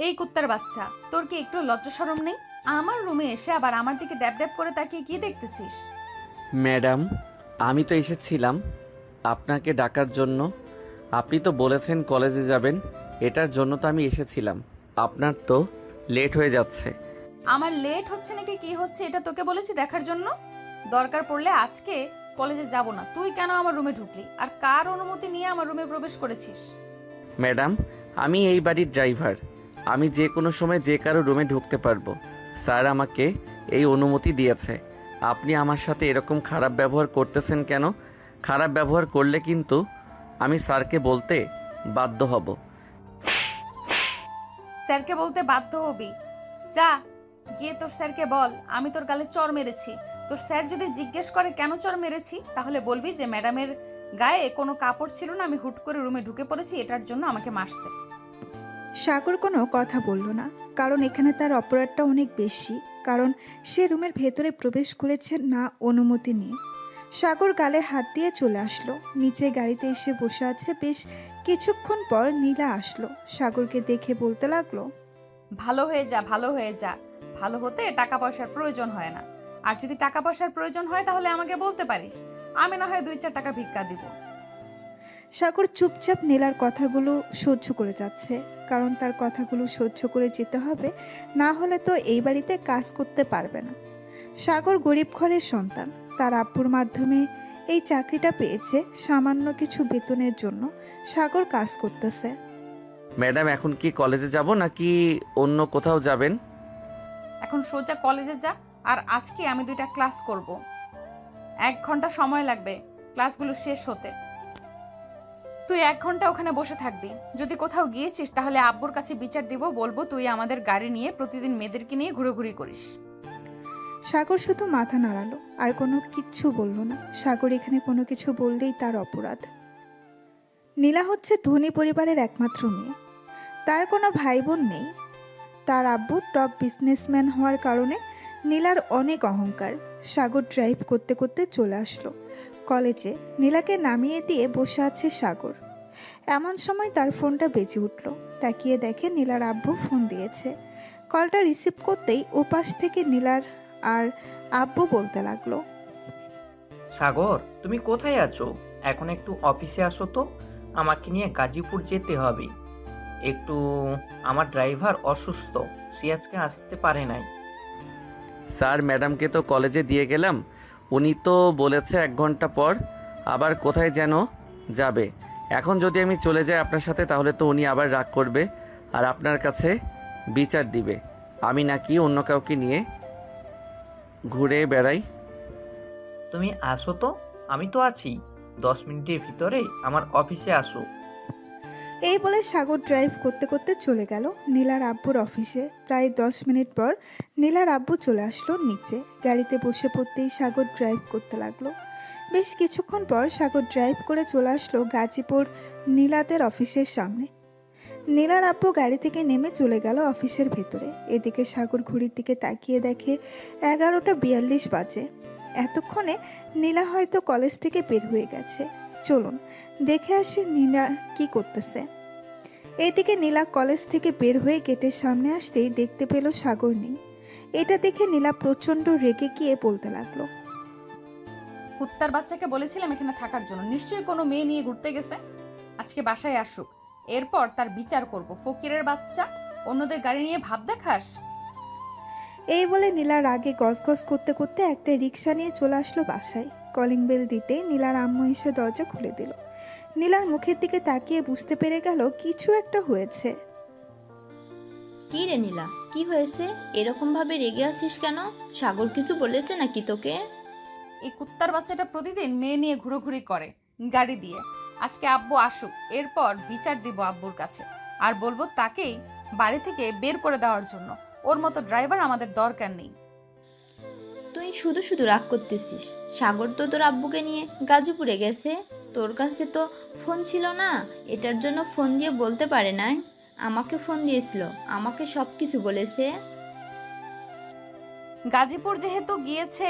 এই কুত্তার বাচ্চা, তোর কি একটু লজ্জা শরম নেই? আমার রুমে এসে আবার আমার দিকে ড্যাব ড্যাব করে তাকিয়ে কি দেখতেছিস? ম্যাডাম, আমি তো এসেছিলাম আপনাকে ডাকার জন্য। আপনি তো বলেছেন কলেজে যাবেন, এটার জন্য তো আমি এসেছিলাম। আপনার তো লেট হয়ে যাচ্ছে। আমার লেট হচ্ছে নাকি কি হচ্ছে এটা তোকে বলেছি দেখার জন্য? দরকার পড়লে আজকে কলেজে যাব না। তুই কেন আমার রুমে ঢুকলি আর কার অনুমতি নিয়ে আমার রুমে প্রবেশ করেছিস? ম্যাডাম, আমি এই বাড়ির ড্রাইভার। আমি যে কোনো সময় যে কারো রুমে ঢুকতে পারবো। স্যার আমাকে এই অনুমতি দিয়েছে। আপনি আমার সাথে এরকম খারাপ ব্যবহার করতেছেন কেন? খারাপ ব্যবহার করলে কিন্তু আমি স্যারকে বলতে বাধ্য হব। স্যারকে বলতে বাধ্য হবি? যা, গিয়ে তোর স্যারকে বল আমি তোর গালে চড় মেরেছি। তোর স্যার যদি জিজ্ঞেস করে কেন চড় মেরেছি, তাহলে বলবি যে ম্যাডামের গায়ে কোনো কাপড় ছিল না, আমি হুট করে রুমে ঢুকে পড়েছি, এটার জন্য আমাকে মারতে। সাগর কোনো কথা বলল না, কারণ এখানে তার অপরাধটা অনেক বেশি। কারণ সে রুমের ভেতরে প্রবেশ করেছে না অনুমতি নিয়ে। সাগর গালে হাত দিয়ে চলে আসলো, নিচে গাড়িতে এসে বসে আছে। বেশ কিছুক্ষণ পর নীলা আসলো, সাগরকে দেখে বলতে লাগলো, ভালো হয়ে যা, ভালো হয়ে যা। ভালো হতে টাকা পয়সার প্রয়োজন হয় না। আর যদি টাকা পয়সার প্রয়োজন হয় তাহলে আমাকে বলতে পারিস, আমি না হয় 2-4 টাকা ভিক্ষা দিব। সাগর চুপচাপ নীলার কথাগুলো সহ্য করে যাচ্ছে, কারণ তার কথাগুলো সহ্য করে যেতে হবে, না হলে তো এই বাড়িতে কাজ করতে পারবে না। সাগর গরিব ঘরের সন্তান, তার আব্বুর মাধ্যমে এই চাকরিটা পেয়েছে। সামান্য কিছু বেতনের জন্য সাগর কাজ করতেছে। ম্যাডাম, এখন কি কলেজে যাব নাকি অন্য কোথাও যাবেন? এখন সোজা কলেজে যা। আর আজকে আমি 2টা ক্লাস করব। 1 ঘন্টা সময় লাগবে ক্লাসগুলো শেষ হতে। তুই 1 ঘন্টা ওখানে বসে থাকবি। যদি কোথাও গিয়েছিস তাহলে আব্বুর কাছে বিচার দিব, বলবো তুই আমাদের গাড়ি নিয়ে প্রতিদিন মেয়েদেরকে নিয়ে ঘুরোঘুরি করিস। সাগর শুধু মাথা নাড়ালো, আর কোনো কিচ্ছু বলল না। সাগর এখানে কোনো কিছু বললেই তার অপরাধ। নীলা হচ্ছে ধনী পরিবারের একমাত্র মেয়ে, তার কোনো ভাই বোন নেই। তার আব্বু টপ বিজনেসম্যান হওয়ার কারণে নীলার অনেক অহংকার। সাগর ড্রাইভ করতে করতে চলে আসলো কলেজে। নীলাকে নামিয়ে দিয়ে বসে আছে সাগর। এমন সময় তার ফোনটা বেজে উঠল। তাকিয়ে দেখে নীলার আব্বু ফোন দিয়েছে। কলটা রিসিভ করতেই ওপাশ থেকে নীলার আর আব্বু বলতে লাগলো, সাগর, তুমি কোথায় আছো? এখন একটু অফিসে আসো তো, আমাকে নিয়ে গাজীপুর যেতে হবে একটু। আমার ড্রাইভার অসুস্থ, সে আজকে আসতে পারে নাই। স্যার, ম্যাডামকে তো কলেজে দিয়ে গেলাম। উনি তো বলেছে 1 ঘন্টা পর আবার কোথায় যেন যাবে। এখন যদি আমি চলে যাই আপনার সাথে, তাহলে তো উনি আবার রাগ করবে আর আপনার কাছে বিচার দিবে আমি নাকি অন্য কাউকে নিয়ে ঘুরে বেড়াই। তুমি আসো তো, আমি তো আছি। 10 মিনিটের ভিতরে আমার অফিসে আসো। এই বলে সাগর ড্রাইভ করতে করতে চলে গেল নীলার আব্বুর অফিসে। প্রায় 10 মিনিট পর নীলার আব্বু চলে আসলো নিচে। গাড়িতে বসে পড়তেই সাগর ড্রাইভ করতে লাগলো। বেশ কিছুক্ষণ পর সাগর ড্রাইভ করে চলে আসলো গাজীপুর নীলাদের অফিসের সামনে। নীলার আব্বু গাড়ি থেকে নেমে চলে গেল অফিসের ভেতরে। এদিকে সাগর ঘড়ির দিকে তাকিয়ে দেখে 11টা 42 বাজে। এতক্ষণে নীলা হয়তো কলেজ থেকে বের হয়ে গেছে। চলুন দেখে আসি নীলা কি করতেছে। এইদিকে নীলা কলেজ থেকে বের হয়ে গেটের সামনে আসতেই দেখতে পেল সাগর নেই। এটা দেখে নীলা প্রচণ্ড রেগে গিয়ে বলতে লাগলো, কুত্তার বাচ্চাকে বলেছিলাম এখানে থাকার জন্য, নিশ্চয়ই কোনো মেয়ে নিয়ে ঘুরতে গেছে। আজকে বাসায় আসুক, এরপর তার বিচার করব। ফকিরের বাচ্চা, অন্যদের গাড়ি নিয়ে ভাব দেখাস। এই বলে নীলা রাগে গজগজ করতে করতে একটা রিক্সা নিয়ে চলে আসলো বাসায়। কলিং বেল দিতে নীলার আম্মু এসে দরজা খুলে দিল। নীলার মুখের দিকে তাকিয়ে বুঝতে পেরে গেল কিছু একটা হয়েছে। কি রে নীলা, কি হয়েছে? এরকম ভাবে রেগে আছিস কেন? সাগর কিছু বলেছে নাকি তোকে? এই কুত্তার বাচ্চাটা প্রতিদিন মেয়ে নিয়ে ঘুরোঘুরি করে গাড়ি দিয়ে। আজকে আব্বু আসুক, এরপর বিচার দিব আব্বুর কাছে। আর বলবো তাকেই বাড়ি থেকে বের করে দেওয়ার জন্য। ওর মতো ড্রাইভার আমাদের দরকার নেই। তুই শুধু শুধু রাগ করতেছিস। সাগর তো তোর আব্বুকে নিয়ে গাজীপুরে গেছে, তোর কাছে তো ফোন ছিল না, এটার জন্য ফোন দিয়ে বলতে পারে নাই? আমাকে ফোন দিয়েছিল, আমাকে সব কিছু বলেছে। গাজীপুর যেহেতু গিয়েছে,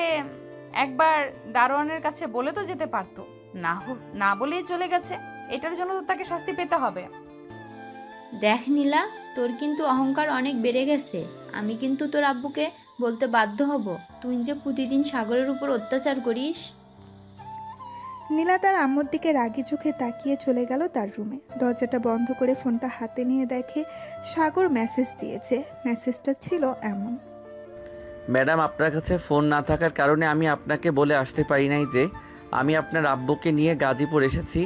একবার দারোয়ানের কাছে বলে তো যেতে পারতো। না বলেই চলে গেছে, এটার জন্য তো তাকে শাস্তি পেতে হবে। দেখ নীলা, তোর কিন্তু অহংকার অনেক বেড়ে গেছে। আমি কিন্তু তোর আব্বুকে বলতে বাধ্য হব তুই যে প্রতিদিন সাগরের উপর অত্যাচার করিস। নীলা তার আম্মুর দিকে রাগি চোখে তাকিয়ে চলে গেল তার রুমে। দরজাটা বন্ধ করে ফোনটা হাতে নিয়ে দেখে সাগর মেসেজ দিয়েছে। মেসেজটা ছিল এমন: ম্যাডাম, আপনার কাছে ফোন না থাকার কারণে আমি আপনাকে বলে আসতে পারি নাই যে আমি আপনার আব্বুকে নিয়ে গাজীপুর এসেছি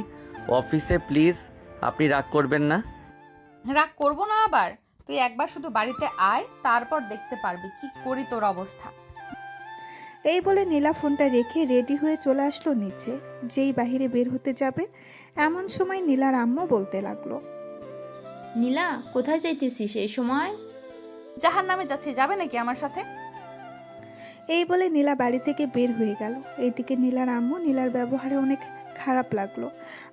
অফিসে। প্লিজ আপনি রাগ করবেন না। রাগ করবো না আবার? তুই একবার শুধু বাড়িতে আয়, তারপর দেখতে পারবি কি করি তোর অবস্থা। এই বলে নীলা ফোনটা রেখে রেডি হয়ে চলে আসলো নিচে। যেই বাহিরে বের হতে যাবে এমন সময় নীলার আম্মু বলতে লাগলো: নীলা, কোথায় যাইতেছিস এই সময়? জাহার নামে যাচ্ছি, যাবে নাকি আমার সাথে? এই বলে নীলা বাড়ি থেকে বের হয়ে গেল। এইদিকে নীলার আম্মু নীলার ব্যবহারে অনেক খারাপ লাগলো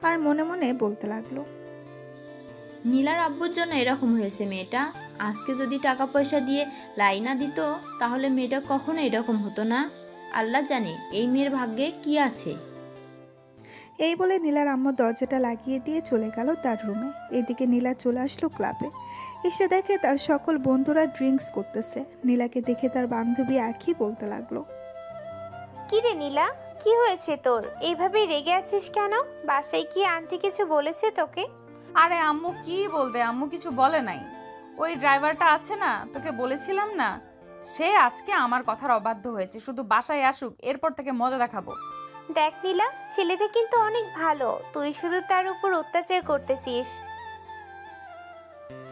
আর মনে মনে বলতে লাগলো: নীলার আব্বুর জন্য এরকম হয়েছে মেয়েটা। আজকে যদি টাকা পয়সা দিয়ে লাইনা দিত তাহলে মেয়েটা কখনো এরকম হতো না। আল্লাহ জানে এই মেয়ের ভাগ্যে কি আছে। এই বলে নীলার আম্মু দরজাটা লাগিয়ে দিয়ে চলে গেল তার রুমে। এদিকে নীলা চলে আসলো ক্লাবে। এসে দেখে তার সকল বন্ধুরা ড্রিঙ্কস করতেছে। নীলাকে দেখে তার বান্ধবী আখি বলতে লাগলো: কি রে নীলা, কি হয়েছে তোর? এইভাবে রেগে আছিস কেন? বাসায় কি আন্টি কিছু বলেছে তোকে? আরে আম্মু কি বলবে, আম্মু কিছু বলে নাই। ওই ড্রাইভারটা আছে না, তোকে বলেছিলাম না, সে আজকে আমার কথার অবাধ্য হয়েছে। শুধু বাসায় আসুক, এরপর থেকে মজা দেখাবো। দেখ নীলা, ছেলেটা কিন্তু অনেক ভালো, তুই শুধু তার উপর অত্যাচার করতেছিস।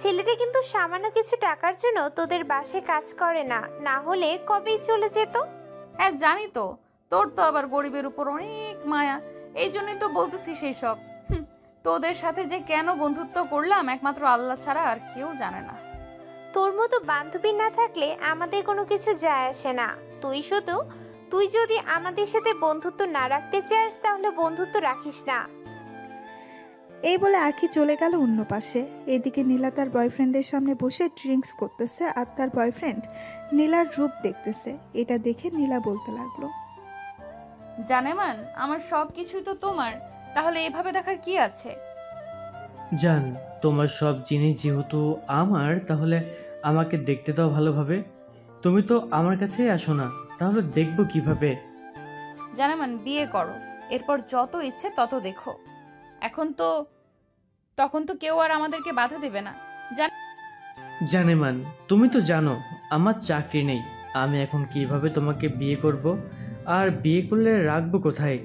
ছেলেটা কিন্তু সামান্য কিছু টাকার জন্য তোদের বাসে কাজ করে না, না হলে কবেই চলে যেত। হ্যাঁ জানি তো, তোর তো আবার গরিবের উপর অনেক মায়া, এই জন্যই তো বলতেছি সেই সব। তোদের সাথে যে কেন বন্ধুত্ব করলাম একমাত্র আল্লাহ ছাড়া আর কেউ জানে না। তোর মতো বান্ধবী না থাকলে আমাদের কোনো কিছু যায় আসে না। তুই যদি আমাদের সাথে বন্ধুত্ব না রাখতে চাস তাহলে বন্ধুত্ব রাখিস না। এই বলে আখি চলে গেল অন্য পাশে। এদিকে নীলা তার বয়ফ্রেন্ডের সামনে বসে ড্রিঙ্কস করতেছে আর তার বয়ফ্রেন্ড নীলার রূপ দেখতেছে। এটা দেখে নীলা বলতে লাগলো: জানেমান, আমার সব কিছুই তো তোমার, তাহলে এভাবে দেখার কি আছে? জান, তোমার সব জিনিস যেহেতু আমার, তাহলে আমাকে দেখতে দাও ভালোভাবে। তুমি তো আমার কাছেই আসো না, তাহলে দেখবো কিভাবে? জানেমান, বিয়ে করো, এরপর যত ইচ্ছে তত দেখো। তখন তো কেউ আর আমাদেরকে বাধা দেবে না। জানেমান, তুমি তো জানো আমার চাকরি নেই। আমি এখন কিভাবে তোমাকে বিয়ে করব? আর বিয়ে করলে রাখবো কোথায়?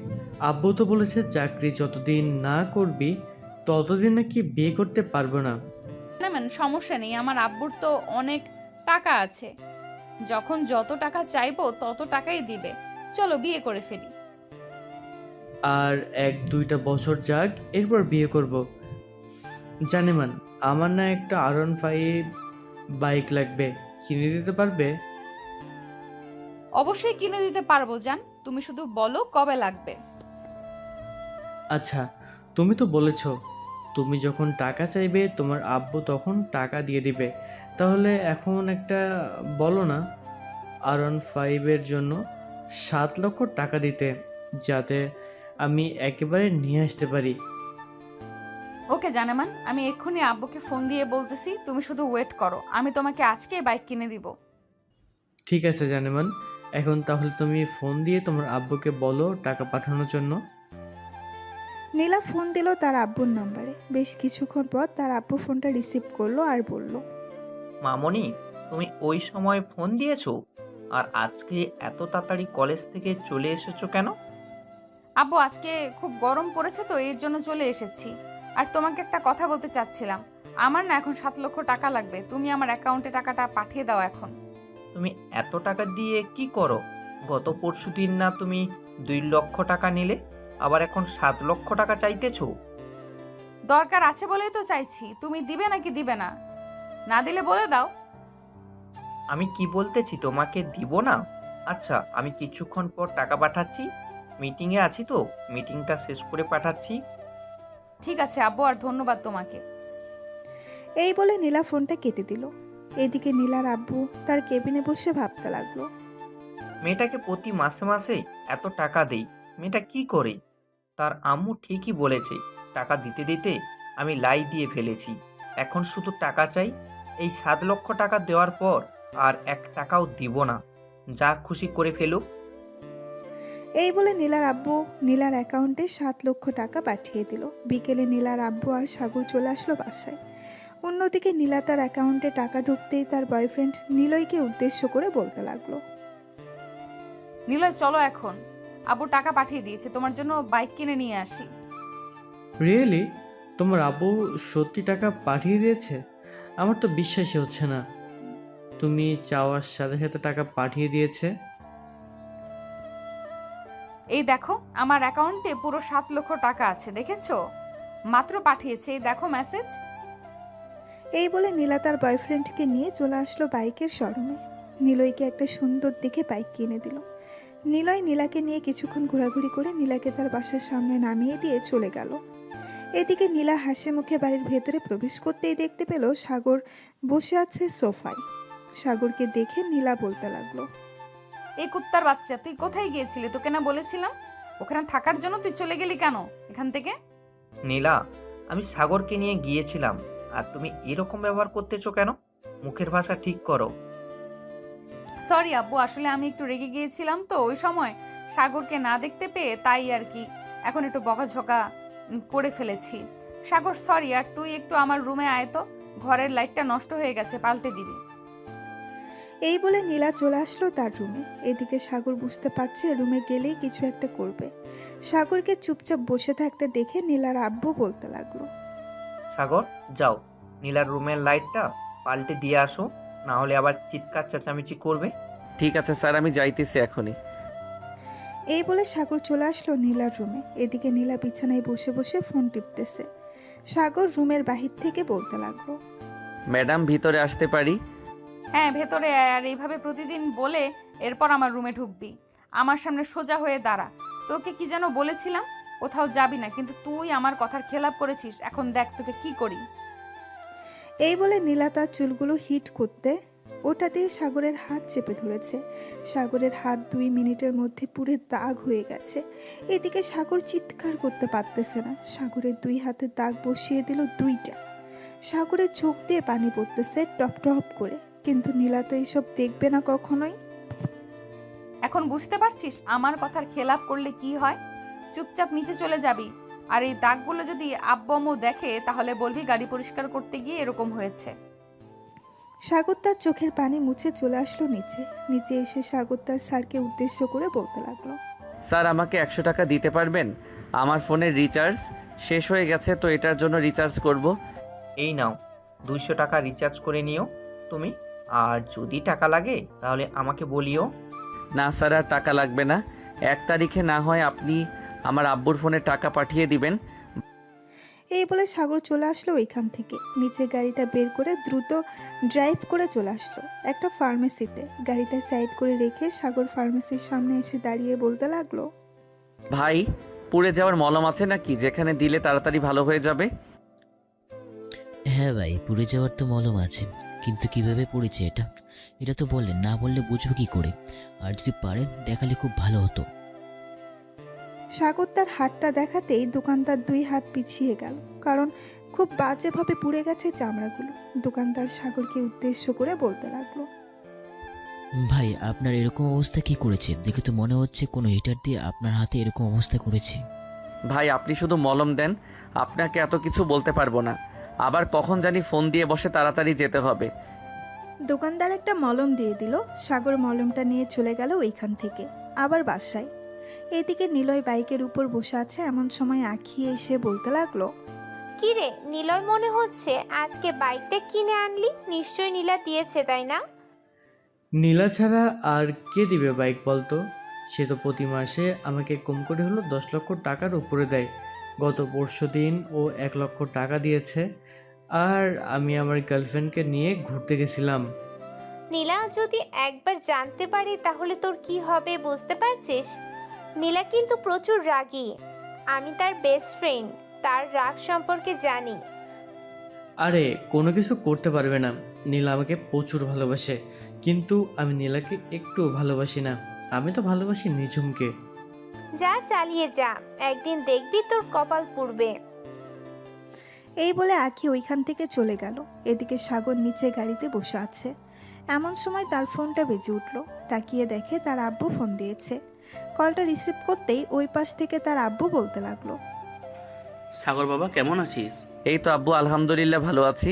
আব্বু তো বলেছে চাকরি যতদিন না করবি ততদিন নাকি বিয়ে করতে পারবো না। জানেমান, সমস্যা নেই, আমার আব্বুর তো অনেক টাকা আছে, যখন যত টাকা চাইবো তত টাকাই দিবে। চলো বিয়ে করে ফেলি। আর 1-2টা বছর যাক, এরপর বিয়ে করব। জানেমান, আমার না একটা R15 বাইক লাগবে, কিনে দিতে পারবে? অবশ্যই কিনে দিতে পারবো জান, তুমি শুধু বলো কবে লাগবে। আচ্ছা, তুমি তো বলেছো তুমি যখন টাকা চাইবে তোমার আব্বু তখন টাকা দিয়ে দিবে, তাহলে এখন একটা বলো না R15 জন্য 7 লক্ষ টাকা দিতে, যাতে আমি একেবারে নিয়ে আসতে পারি। ওকে জানেমান, আমি এক্ষুনি আব্বুকে ফোন দিয়ে বলতেছি, তুমি শুধু ওয়েট করো, আমি তোমাকে আজকে বাইক কিনে দিব। ঠিক আছে জানেমান, এখন তাহলে তুমি ফোন দিয়ে তোমার আব্বুকে বলো টাকা পাঠানোর জন্য। নীলা ফোন দিল তার আব্বুর নম্বরে। বেশ কিছুক্ষণ পর তার আব্বু ফোনটা রিসিভ করলো আর বলল: মামনি, তুমি ওই সময় ফোন দিয়েছো? আর আজকে এত তাড়াতাড়ি কলেজ থেকে চলে এসেছো কেন? আব্বু, আজকে খুব গরম পড়েছে তো এর জন্য চলে এসেছি। আর তোমাকে একটা কথা বলতে চাচ্ছিলাম, আমার না এখন 7 লক্ষ টাকা লাগবে, তুমি আমার অ্যাকাউন্টে টাকাটা পাঠিয়ে দাও এখন। তুমি এত টাকা দিয়ে কি করো? গত পরশুদিন না তুমি 2 লক্ষ টাকা নিলে, আবার এখন 7 লক্ষ টাকা চাইতেছো? দরকার আছে বলেই তো চাইছি, তুমি দিবে নাকি দিবে না? না দিলে বলে দাও। আমি কি বলতেছি তোমাকে দিব না? আচ্ছা, আমি কিছুক্ষণ পর টাকা পাঠাচ্ছি। মিটিংয়ে আছি তো, মিটিংটা শেষ করে পাঠাচ্ছি। ঠিক আছে আব্বু, আর ধন্যবাদ তোমাকে। এই বলে নীলা ফোনটা কেটে দিল। এদিকে নীলার আব্বু তার কেবিনে বসে ভাবতে লাগলো: মেয়েটাকে প্রতি মাসে মাসে এত টাকা দেই, মেয়েটা কি করে? তার আম্মু ঠিকই বলেছে, টাকা দিতে দিতে আমি লাই দিয়ে ফেলেছি। এখন শুধু টাকা চাই। এই 7 লক্ষ টাকা দেওয়ার পর আর 1 টাকাও দিব না। যা খুশি করে ফেলুক। এই বলে নীলার আব্বু নীলার অ্যাকাউন্টে 7 লক্ষ টাকা পাঠিয়ে দিল। বিকেলে নীলার আব্বু আর সাগর চলে আসলো বাসায়। অন্যদিকে নীলা তার অ্যাকাউন্টে টাকা ঢুকতেই তার বয়ফ্রেন্ড নিলয়কে উদ্দেশ্য করে বলতে লাগলো। নিলয় চলো এখন, আব্বু টাকা পাঠিয়ে দিয়েছে, তোমার জন্য বাইক কিনে নিয়ে আসি। রিয়েলি? তোমার আব্বু সত্যি টাকা পাঠিয়ে দিয়েছে? আমার তো বিশ্বাসই হচ্ছে না। তুমি চাওয়ার সাথে সাথে টাকা পাঠিয়ে দিয়েছে? এই দেখো আমার অ্যাকাউন্টে পুরো 7 লক্ষ টাকা আছে, দেখেছো? মাত্র পাঠিয়েছে, এই দেখো মেসেজ। এই বলে নীলা তার বয়ফ্রেন্ডকে নিয়ে চলে আসলো বাইকের শোরুমে। নিলয়কে একটা সুন্দর দেখে বাইক কিনে দিল। নিলয় নীলাকে নিয়ে কিছুক্ষণ ঘোরাঘুরি করে নীলাকে তার বাসার সামনে নামিয়ে দিয়ে চলে গেল। এদিকে নীলা হাসি মুখে বাড়ির ভেতরে প্রবেশ করতেই দেখতে পেল সাগর বসে আছে সোফায়। সাগরকে দেখে নীলা বলতে লাগলো। এই কুত্তার বাচ্চা, তুই কোথায় গিয়েছিলি? তোকে না বলেছিলাম ওখানে থাকার জন্য, তুই চলে গেলি কেন এখান থেকে? নীলা, আমি সাগরকে নিয়ে গিয়েছিলাম, আর তুমি এরকম ব্যবহার করতেছো কেন? মুখের ভাষা ঠিক করো। সরি আব্বু, আসলে আমি একটু রেগে গিয়েছিলাম তো ওই সময়, সাগরকে না দেখতে পেয়ে, তাই আর কি এখন একটু বকাঝকা করে ফেলেছি। সাগর সরি, আর তুই একটু আমার রুমে আয় তো, ঘরের লাইটটা নষ্ট হয়ে গেছে, পাল্টে দিবি। এই বলে নীলা চলে আসলো তার রুমে। এদিকে সাগর বুঝতে পারছে রুমে গেলেই কিছু একটা করবে। সাগরকে চুপচাপ বসে থাকতে দেখে নীলার আব্বু বলতে লাগলো। সাগর, যাও নীলার রুমের লাইটটা পাল্টে দিয়ে আসো, না হলে আবার চিৎকার চেঁচামেচি করবে। ঠিক আছে স্যার, আমি যাইতেছি এখনই। এই বলে সাগর চলে আসলো নীলার রুমে। এদিকে নীলা বিছানায় বসে বসে ফোন টিপতেছে। সাগর রুমের বাহির থেকে বলতে লাগলো। ম্যাডাম ভিতরে আসতে পারি? হ্যাঁ ভেতরে আয়, আর এইভাবে প্রতিদিন বলে এরপর আমার রুমে ঢুকবি। আমার সামনে সোজা হয়ে দাঁড়া। তোকে কি যেন বলেছিলাম, কোথাও যাবি না, কিন্তু তুই আমার কথার খেলাপ করেছিস। এখন দেখ তোকে কি করি। এই বলে নীলা তার চুলগুলো হিট করতে ওটা দিয়ে সাগরের হাত চেপে ধরেছে। সাগরের হাত 2 মিনিটের মধ্যে পুরো দাগ হয়ে গেছে। এদিকে সাগর চিৎকার করতে পারতেছে না। সাগরের 2 হাতে দাগ বসিয়ে দিল 2টা। সাগরের চোখ দিয়ে পানি পড়তেছে টপ টপ করে, কিন্তু নীলা তো এইসব দেখবে না কখনোই। এখন বুঝতে পারছিস আমার কথার খেলাপ করলে কি হয়? চুপচাপ নিচে চলে যাবি। আর এই দাগগুলো যদি আব্বু আম্মু দেখে তাহলে বলবি গাড়ি পরিষ্কার করতে গিয়ে এরকম হয়েছে। সাগর তার চোখের পানি মুছে চলে আসলো নিচে। নিচে এসে সাগর তার স্যারকে উদ্দেশ্য করে বলতে লাগলো। স্যার, আমাকে 100 টাকা দিতে পারবেন? আমার ফোনের রিচার্জ শেষ হয়ে গেছে, তো এটার জন্য রিচার্জ করব। এই নাও, 200 টাকা রিচার্জ করে নিও তুমি। আর যদি টাকা লাগে তাহলে আমাকে বলিও। না স্যার, আর টাকা লাগবে না। 1 তারিখে না হয় আপনি আমার আব্বুর ফোনে টাকা পাঠিয়ে দিবেন। এই বলে সাগর চলে আসলো ওইখান থেকে। নিচে গাড়িটা বের করে দ্রুত ড্রাইভ করে চলে আসলো একটা ফার্মেসিতে। গাড়িটা সাইড করে রেখে সাগর ফার্মেসির সামনে এসে দাঁড়িয়ে বলতে লাগলো। ভাই, পুড়ে যাওয়ার মলম আছে নাকি, যেখানে দিলে তাড়াতাড়ি ভালো হয়ে যাবে? হ্যাঁ ভাই, পুড়ে যাওয়ার তো মলম আছে, কিন্তু কিভাবে পড়েছে এটা এটা তো বললেন না, বললে বুঝবো কি করে? আর যদি পারেন দেখালে খুব ভালো হতো। সাগর তার হাতটা দেখাতেই দোকানদার 2 হাত পিছিয়ে গেল, কারণ খুব বাজেভাবে পুড়ে গেছে চামড়াগুলো। দোকানদার সাগরকে উদ্দেশ্য করে বলতে লাগলো। ভাই, আপনার এরকম অবস্থা কি করেছে? দেখে তো মনে হচ্ছে কোনো হিটার দিয়ে আপনার হাতে এরকম অবস্থা করেছে। ভাই, আপনি শুধু মলম দেন, আপনাকে এত কিছু বলতে পারবো না। আবার কখন জানি ফোন দিয়ে বসে তাড়াতাড়ি যেতে হবে। দোকানদার একটা মলম দিয়ে দিল। সাগর মলমটা নিয়ে চলে গেল ওইখান থেকে আবার বাসায়। এদিকে নিলয় বাইকের উপর বসে আছে। এমন সময় আঁখিয়ে এসে বলতে লাগলো। কি রে নিলয়, মনে হচ্ছে আজকে বাইকটা কিনে আনলি? নিশ্চয়ই নীলা দিয়েছে, তাই না? নীলা ছাড়া আর কে দিবে বাইক বলতো? সে তো প্রতি মাসে আমাকে কম করে হলো 10 লক্ষ টাকার উপরে দেয়। গত পরশুদিন ও 1 লক্ষ টাকা দিয়েছে। আর আমি আমার গার্লফ্রেন্ডকে নিয়ে ঘুরতে গেছিলাম। নীলা যদি একবার জানতে পারে তাহলে তোর কি হবে বুঝতে পারছিস? নীলা কিন্তু প্রচুর রাগী। আমি তার বেস্ট ফ্রেন্ড, তার রাগ সম্পর্কে জানি। আরে কোনো কিছু করতে পারবে না। নীলা আমাকে প্রচুর ভালোবাসে, কিন্তু আমি নীলাকে একটু ভালোবাসি না। আমি তো ভালোবাসি নিঝুমকে। যা চালিয়ে যা, একদিন দেখবি তোর কপাল পুড়বে। এই বলে আঁখি ওইখান থেকে চলে গেল। এদিকে সাগর নিচে গাড়িতে বসে আছে। এমন সময় তার ফোনটা বেজে উঠল। তাকিয়ে দেখে তার আব্বু ফোন দিয়েছে। কলটা রিসিভ করতেই ওই পাশ থেকে তার আব্বু বলতে লাগলো, সাগর বাবা কেমন আছিস? এই তো আব্বু, আলহামদুলিল্লাহ ভালো আছি।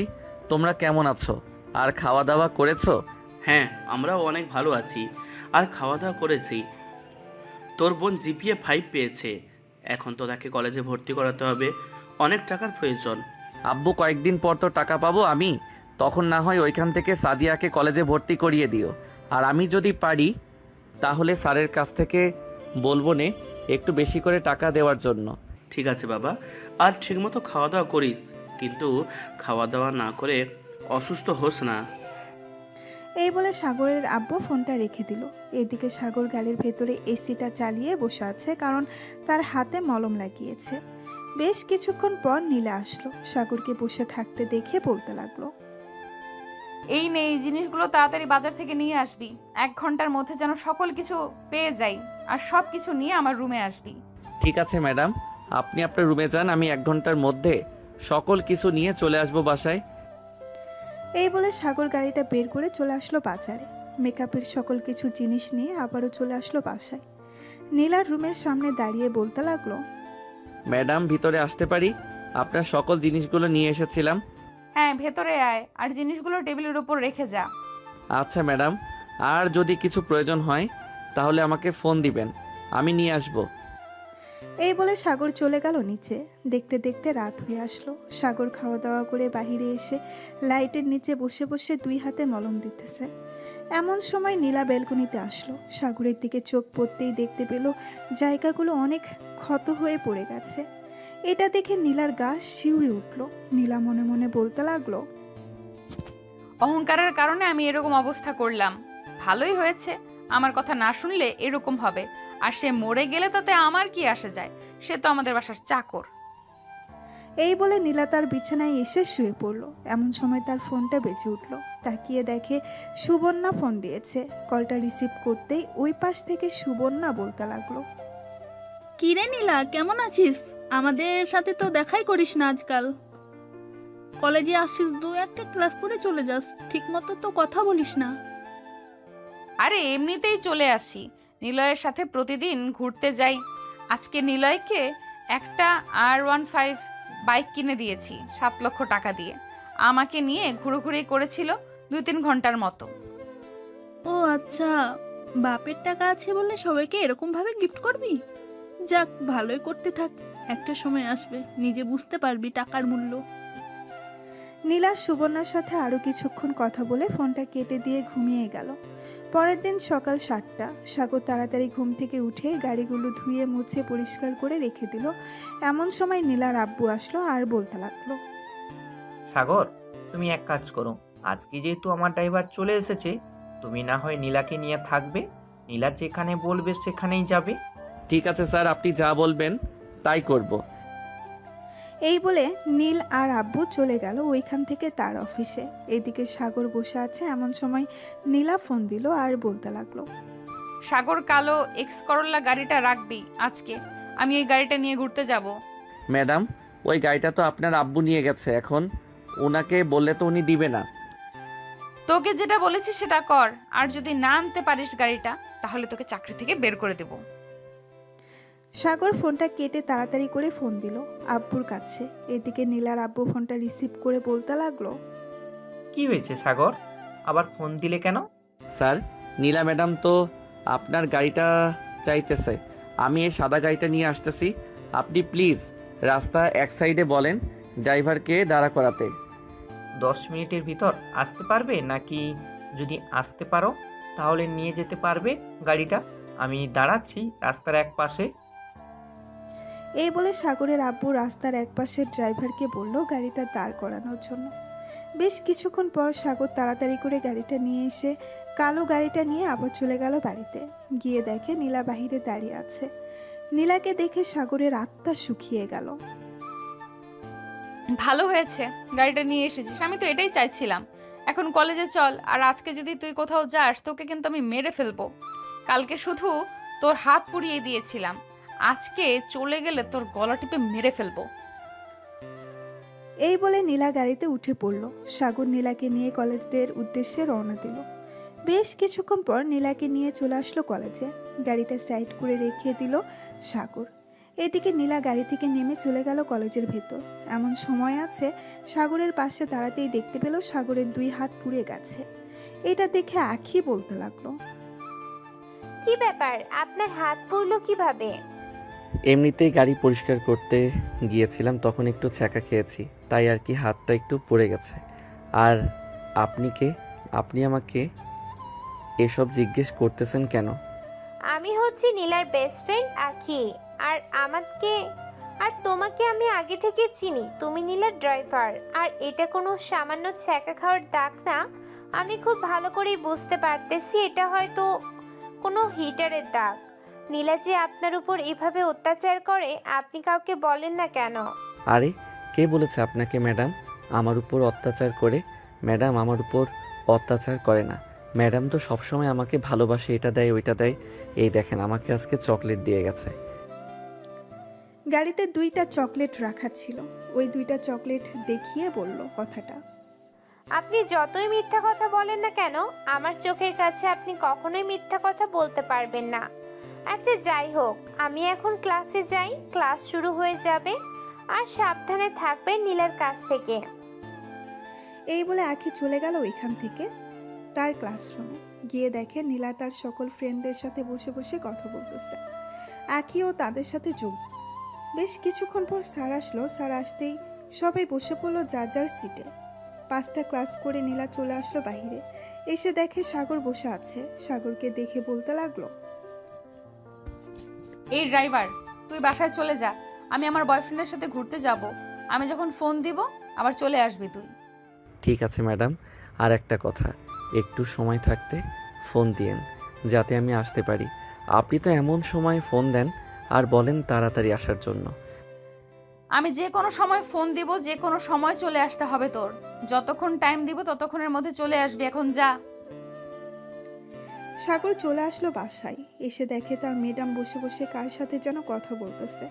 তোমরা কেমন আছো? আর খাওয়া দাওয়া করেছো? হ্যাঁ, আমরাও অনেক ভালো আছি আর খাওয়া দাওয়া করেছি। তোর বোন জিপিএ 5 পেয়েছে। এখন তো তাকে কলেজে ভর্তি করাতে হবে, অনেক টাকার প্রয়োজন। আব্বু, কয়েকদিন পর তো টাকা পাবো আমি, তখন না হয় ওইখান থেকে সাদিয়াকে কলেজে ভর্তি করিয়ে দিও। আর আমি যদি পারি তাহলে স্যারের কাছ থেকে বলবো নে একটু বেশি করে টাকা দেওয়ার জন্য। ঠিক আছে বাবা, আর ঠিকমতো খাওয়া দাওয়া করিস, কিন্তু খাওয়া দাওয়া না করে অসুস্থ হোস না। এই বলে সাগরের আব্বু ফোনটা রেখে দিল। এদিকে সাগর গাড়ির ভেতরে এসিটা চালিয়ে বসে আছে, কারণ তার হাতে মলম লাগিয়েছে। বেশ কিছুক্ষণ পর নীলা আসলো। সাগরকে বসে থাকতে দেখে বলতে লাগলো, এই নে, এই জিনিসগুলো তাড়াতাড়ি বাজার থেকে নিয়ে আসবি। 1 ঘন্টার মধ্যে যেন সকল কিছু পেয়ে যাই, আর সব কিছু নিয়ে আমার রুমে আসবি। ঠিক আছে ম্যাডাম, আপনি আপনার রুমে যান, আমি 1 ঘন্টার মধ্যে সকল কিছু নিয়ে চলে আসবো বাসায়। এই বলে সাগর গাড়িটা বের করে চলে আসলো বাজারে। মেকআপের সকল কিছু জিনিস নিয়ে আবারও চলে আসলো বাসায়। নীলার রুমের সামনে দাঁড়িয়ে বলতে লাগলো, ম্যাডাম ভিতরে আসতে পারি? আপনার সকল জিনিসগুলো নিয়ে এসেছিলাম। হ্যাঁ, ভেতরে আয়, আর জিনিসগুলো টেবিলের উপর রেখে যা। আচ্ছা ম্যাডাম, আর যদি কিছু প্রয়োজন হয় তাহলে আমাকে ফোন দিবেন, আমি নিয়ে আসবো। এই বলে সাগর চলে গেল নিচে। দেখতে দেখতে রাত হয়ে আসলো। সাগর খাওয়া দাওয়া করে বাইরে এসে লাইটের নিচে বসে বসে 2 হাতে মলম দিতেছে। এমন সময় নীলা ব্যালকনিতে আসলো। সাগরের দিকে চোখ পড়তেই দেখতে পেল জায়গাগুলো অনেক ক্ষত হয়ে পড়ে গেছে। এটা দেখে নীলার গা শিউরে উঠল। নীলা মনে মনে বলতে লাগলো, অহংকারের কারণে আমি এরকম অবস্থা করলাম। ভালোই হয়েছে, আমার কথা না শুনলে এরকম হবে। আর সে মরে গেলে তাতে আমার কি আসে যায়? সে তো আমাদের বাসার চাকর। এই বলে নীলা তার বিছানায় এসে শুয়ে পড়ল। এমন সময় তার ফোনটা বেজে উঠল। তাকিয়ে দেখে সুবর্ণা ফোন দিয়েছে। কলটা রিসিভ করতেই ওই পাশ থেকে সুবর্ণা বলতে লাগলো, কি রে নীলা, কেমন আছিস? আমাদের সাথে তো দেখাই করিস না আজকাল। কলেজে আসিস 2-1টা ক্লাস করে চলে যাস, ঠিক মতো তো কথা বলিস না। আরে এমনিতেই চলে আসি, নিলয়ের সাথে প্রতিদিন ঘুরতে যাই। আজকে নিলয়কে একটা R15 বাইক কিনে দিয়েছি 7 লক্ষ টাকা দিয়ে। আমাকে নিয়ে ঘুরোঘুরি করেছিল 2-3 ঘন্টার মতো। ও আচ্ছা, বাপের টাকা আছে বলে সবাইকে এরকম ভাবে গিফট করবি? যাক, ভালোই করতে থাক, একটা সময় আসবে নিজে বুঝতে পারবি টাকার মূল্য। নীলা সুবর্ণার সাথে আরও কিছুক্ষণ কথা বলে ফোনটা কেটে দিয়ে ঘুমিয়ে গেল। পরের দিন সকাল 7টা। সাগর তাড়াতাড়ি ঘুম থেকে উঠে গাড়িগুলো ধুয়ে মুছে পরিষ্কার করে রেখে দিল। এমন সময় নীলার আব্বু আসলো আর বলতে লাগলো, সাগর, তুমি এক কাজ করো, আজকে যেহেতু আমার ড্রাইভার চলে এসেছে, তুমি না হয় নীলাকে নিয়ে থাকবে। নীলা যেখানে বলবে সেখানেই যাবে। ঠিক আছে স্যার, আপনি যা বলবেন তাই করব। এই বলে নীল আর আব্বু চলে গেল ওইখান থেকে তার অফিসে। এদিকে সাগর বসে আছে। এমন সময় নীলা ফোন দিল আর বলতে লাগলো, সাগর, কালো এক্স করোলা গাড়িটা রাখবি আজকে, আমি ওই গাড়িটা নিয়ে ঘুরতে যাব। ম্যাডাম, ওই গাড়িটা তো আপনার আব্বু নিয়ে গেছে, এখন ওনাকে বললে তো উনি দিবে না। তোকে যেটা বলেছি সেটা কর, আর যদি না আনতে পারিস গাড়িটা, তাহলে তোকে চাকরি থেকে বের করে দেব। সাগর ফোনটা কেটে তাড়াতাড়ি করে ফোন দিল আব্বুর কাছে। এদিকে নীলার আব্বু ফোনটা রিসিভ করে বলতে লাগলো, কি হয়েছে সাগর, আবার ফোন দিলে কেন? স্যার, নীলা ম্যাডাম তো আপনার গাড়িটা চাইতেছে, আমি এই সাদা গাড়িটা নিয়ে আসতেছি। আপনি প্লিজ রাস্তা এক সাইডে বলেন ড্রাইভারকে দাঁড়া করাতে। 10 মিনিটের ভিতর আসতে পারবে নাকি? যদি আসতে পারো তাহলে নিয়ে যেতে পারবে গাড়িটা। আমি দাঁড়াচ্ছি রাস্তার এক পাশে। এই বলে সাগরের আব্বু রাস্তার একপাশে ড্রাইভারকে বলল গাড়িটা দাঁড় করানোর জন্য। বেশ কিছুক্ষণ পর সাগর তাড়াতাড়ি করে গাড়িটা নিয়ে এসে কালো গাড়িটা নিয়ে আবার চলে গেল বাড়িতে। গিয়ে দেখে নীলা বাহিরে দাঁড়িয়ে আছে। নীলাকে দেখে সাগরের আত্মা শুকিয়ে গেল। ভালো হয়েছে গাড়িটা নিয়ে এসেছিস, আমি তো এটাই চাইছিলাম। এখন কলেজে চল, আর আজকে যদি তুই কোথাও যাস তোকে কিন্তু আমি মেরে ফেলবো। কালকে শুধু তোর হাত পুড়িয়ে দিয়েছিলাম, আজকে চলে গেলে তোর গলা টিপে মেরে ফেলবো। এই বলে নীলা গাড়িতে উঠে পড়ল। সাগর নীলাকে নিয়ে কলেজের উদ্দেশ্যে রওনা দিল। বেশ কিছুক্ষণ পর নীলাকে নিয়ে চলে আসলো কলেজে। গাড়িটা সাইড করে রেখে দিল সাগর। এদিকে নীলা গাড়ি থেকে নেমে চলে গেল কলেজের ভেতর। এমন সময় আছে সাগরের পাশে দাঁড়াতেই দেখতে পেল সাগরের 2 হাত পুড়ে গেছে। এটা দেখে আখি বলতে লাগলো, কি ব্যাপার, আপনার হাত পুড়লো কিভাবে? এমনিতেই গাড়ি পরিষ্কার করতে গিয়েছিলাম, তখন একটু ছ্যাঁকা খেয়েছি, তাই আর কি হাতটা একটু পড়ে গেছে। আর আপনি কে? আপনি আমাকে এসব জিজ্ঞেস করতেছেন কেন? আমি হচ্ছি নীলার বেস্ট ফ্রেন্ড আখি। আর তোমাকে আমি আগে থেকে চিনি। তুমি নীলার ড্রাইভার। আর এটা কোনো সামান্য ছ্যাঁকা খাওয়ার দাগ না। আমি খুব ভালো করেই বুঝতে পারতেছি এটা হয়তো কোনো হিটারের দাগ। নীলা যে আপনার উপর এভাবে অত্যাচার করে আপনি কাউকে বলেন না কেন? আরে কে বলেছে আপনাকে ম্যাডাম আমার উপর অত্যাচার করে? ম্যাডাম আমার উপর অত্যাচার করে না। ম্যাডাম তো সবসময় আমাকে ভালোবাসে, এটা দেয় ওইটা দেয়। এই দেখেন আমাকে আজকে চকলেট দিয়ে গেছে। গাড়িতে 2টা চকলেট রাখা ছিল। ওই 2টা চকলেট দেখিয়ে বলল কথাটা। আপনি যতই মিথ্যা কথা বলেন না কেন, আমার চোখের কাছে আপনি কখনোই মিথ্যা কথা বলতে পারবেন না। আচ্ছা যাই হোক, আমি এখন ক্লাসে যাই। ক্লাস শুরু হয়ে যাবে। আর সাবধানে থাকবেন নীলার কাছ থেকে। এই বলে আখি চলে গেল ওইখান থেকে তার ক্লাসরুমে। গিয়ে দেখে নীলা তার সকল ফ্রেন্ডদের সাথে বসে বসে কথা বলতেছে। আখিও তাদের সাথে যোগ। বেশ কিছুক্ষণ পর স্যার আসলো। স্যার আসতেই সবাই বসে পড়লো যার যার সিটে। 5টা ক্লাস করে নীলা চলে আসলো বাইরে। এসে দেখে সাগর বসে আছে। সাগরকে দেখে বলতে লাগলো, এই ড্রাইভার, তুই বাসায় চলে যা। আমি আমার বয়ফ্রেন্ডের সাথে ঘুরতে যাব। আমি যখন ফোন দিব আবার চলে আসবি তুই। ঠিক আছে ম্যাডাম, আর একটা কথা, একটু সময় থাকতে ফোন দিয়েন যাতে আমি আসতে পারি। আপনি তো এমন সময় ফোন দেন আর বলেন তাড়াতাড়ি আসার জন্য। আমি যে কোনো সময় ফোন দিব, যে কোনো সময় চলে আসতে হবে তোর। যতক্ষণ টাইম দিব ততক্ষণের মধ্যে চলে আসবি, এখন যা। সাগর চলে আসলো বাসায়। এসে দেখে তার ম্যাডাম বসে বসে কার সাথে যেন কথা বলতেছে।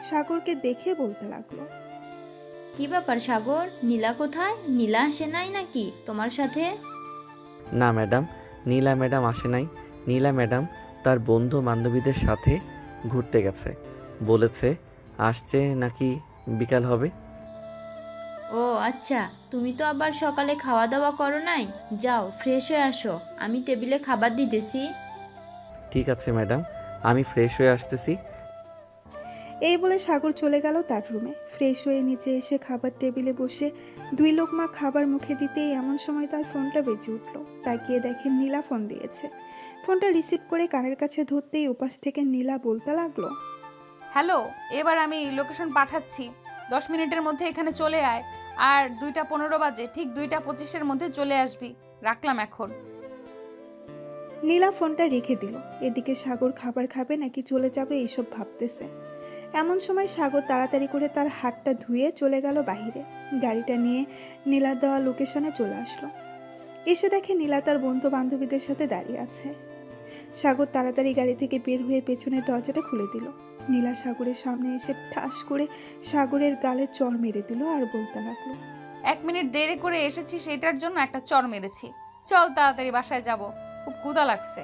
সাগরকে দেখে বলতে লাগলো, কি ব্যাপার সাগর, নীলা কোথায়? নীলা আসে নাই নাকি তোমার সাথে? না ম্যাডাম, নীলা ম্যাডাম আসে নাই। নীলা ম্যাডাম তার বন্ধু বান্ধবীদের সাথে ঘুরতে গেছে। বলেছে আসছে নাকি বিকাল হবে। ও আচ্ছা, তুমি তো আবার সকালে খাওয়া দাওয়া করো নাই। যাও ফ্রেশ হয়ে আসো, আমি টেবিলে খাবার দিতেছি। ঠিক আছে ম্যাডাম, আমি ফ্রেশ হয়ে আসতেছি। এই বলে সাগর চলে গেল তার রুমে। ফ্রেশ হয়ে নিচে এসে খাবার টেবিলে বসে 2 লোকমা খাবার মুখে দিতেই এমন সময় তার ফোনটা বেজে উঠল। তাকিয়ে দেখেন নীলা ফোন দিয়েছে। ফোনটা রিসিভ করে কানের কাছে ধরতেই ওপাশ থেকে নীলা বলতে লাগলো, হ্যালো, এবার আমি লোকেশন পাঠাচ্ছি। 10 মিনিটের মধ্যে এখানে চলে আয়। আর 2:15 বাজে, ঠিক 2:25-এর মধ্যে চলে আসবি। রাখলাম এখন। নীলা ফোনটা রেখে দিল। এদিকে সাগর খাবার খাবে নাকি চলে যাবে এইসব ভাবতেছে। এমন সময় সাগর তাড়াতাড়ি করে তার হাতটা ধুয়ে চলে গেল বাইরে। গাড়িটা নিয়ে নীলার দেওয়া লোকেশনে চলে আসলো। এসে দেখে নীলা তার বন্ধু বান্ধবীদের সাথে দাঁড়িয়ে আছে। সাগর তাড়াতাড়ি গাড়ি থেকে বের হয়ে পেছনের দরজাটা খুলে দিল। নীলা সাগরের সামনে এসে ঠাস করে সাগরের গালে চড় মেরে দিল আর বলতে লাগলো, 1 মিনিট দেরি করে এসেছি, সেটার জন্য একটা চড় মেরেছি। চল তাড়াতাড়ি বাসায় যাব, খুব ক্ষুধা লাগছে।